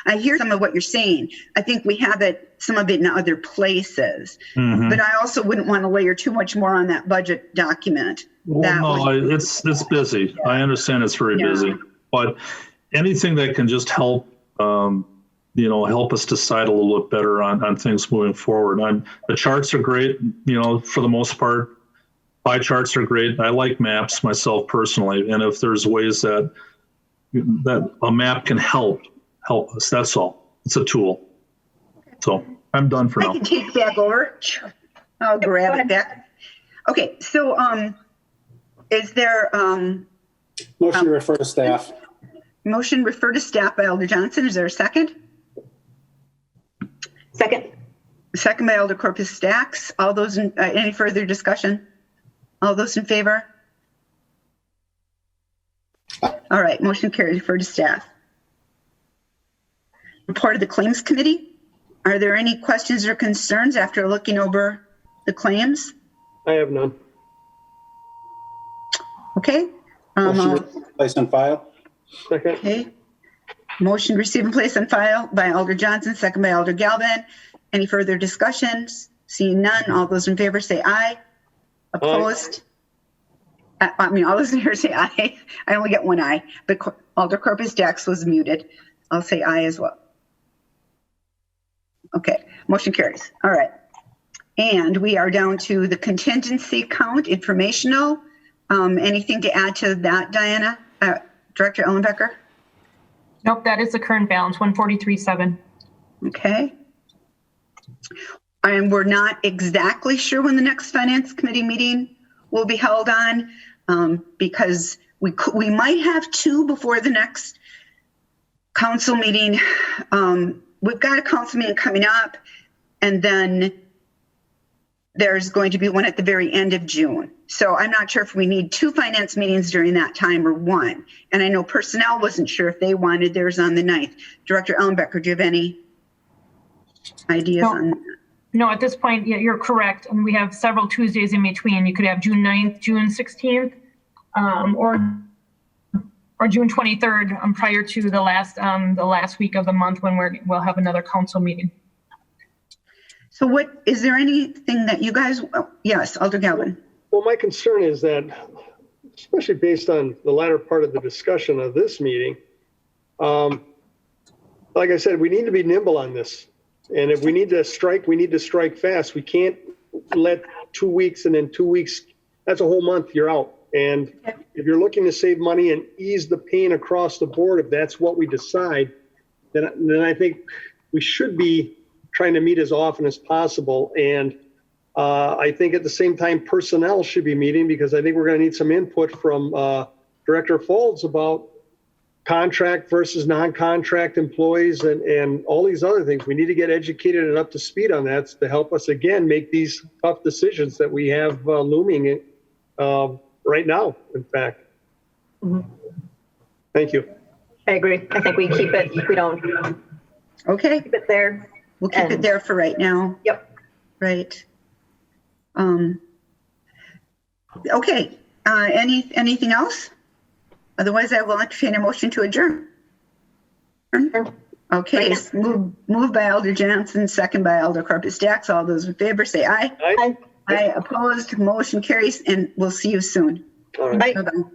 I hear some of what you're saying. I think we have some of it in other places, but I also wouldn't want to layer too much more on that budget document. It's busy. Yeah. I understand it's very busy, but anything that can just help, help us decide a little bit better on things moving forward. The charts are great, for the most part. Pie charts are great. I like maps myself personally, and if there's ways that a map can help us, that's all. It's a tool. So I'm done for now. I can take it back over. I'll grab it back. Okay, so is there motion to refer to staff? Motion refer to staff by Alder Johnson. Is there a second? Second by Alder Corpus Dax. All those any further discussion? All those in favor? All right, motion carries. Refer to staff. Report of the Claims Committee. Are there any questions or concerns after looking over the claims? I have none. Okay. Place on file. Second. Okay. Motion receive and place on file by Alder Johnson, second by Alder Galvin. Any further discussions? Seeing none, all those in favor say aye. Opposed? All those in here say aye. I only get one aye, but Alder Corpus Dax was muted. I'll say aye as well. Okay, motion carries. All right. And we are down to the contingency count informational. Anything to add to that, Diana? Director Ellenbecker? Nope, that is the current balance, 143.7. Okay. And we're not exactly sure when the next Finance Committee meeting will be held on, because we might have two before the next council meeting. We've got a council meeting coming up, and then there's going to be one at the very end of June. So I'm not sure if we need two finance meetings during that time or one. And I know personnel wasn't sure if they wanted theirs on the 9th. Director Ellenbecker, do you have any ideas on that? No, at this point, yeah, you're correct. And we have several Tuesdays in between. You could have June 9th, June 16th, or June 23rd, prior to the last week of the month when we'll have another council meeting. So is there anything that you guys, yes, Alder Galvin. Well, my concern is that, especially based on the latter part of the discussion of this meeting, like I said, we need to be nimble on this. And if we need to strike, we need to strike fast. We can't let 2 weeks and then 2 weeks, that's a whole month, you're out. And if you're looking to save money and ease the pain across the board, if that's what we decide, then I think we should be trying to meet as often as possible. And I think at the same time, personnel should be meeting, because I think we're going to need some input from Director Folds about contract versus non-contract employees and all these other things. We need to get educated and up to speed on that to help us, again, make these tough decisions that we have looming right now, in fact. Thank you. I agree. I think we keep it, we don't. Okay. Keep it there. We'll keep it there for right now. Yep. Right. Okay, anything else? Otherwise, I will entertain a motion to adjourn. Okay, it's moved by Alder Johnson, second by Alder Corpus Dax. All those in favor say aye. Aye. Aye, opposed, motion carries, and we'll see you soon. All right. Bye-bye.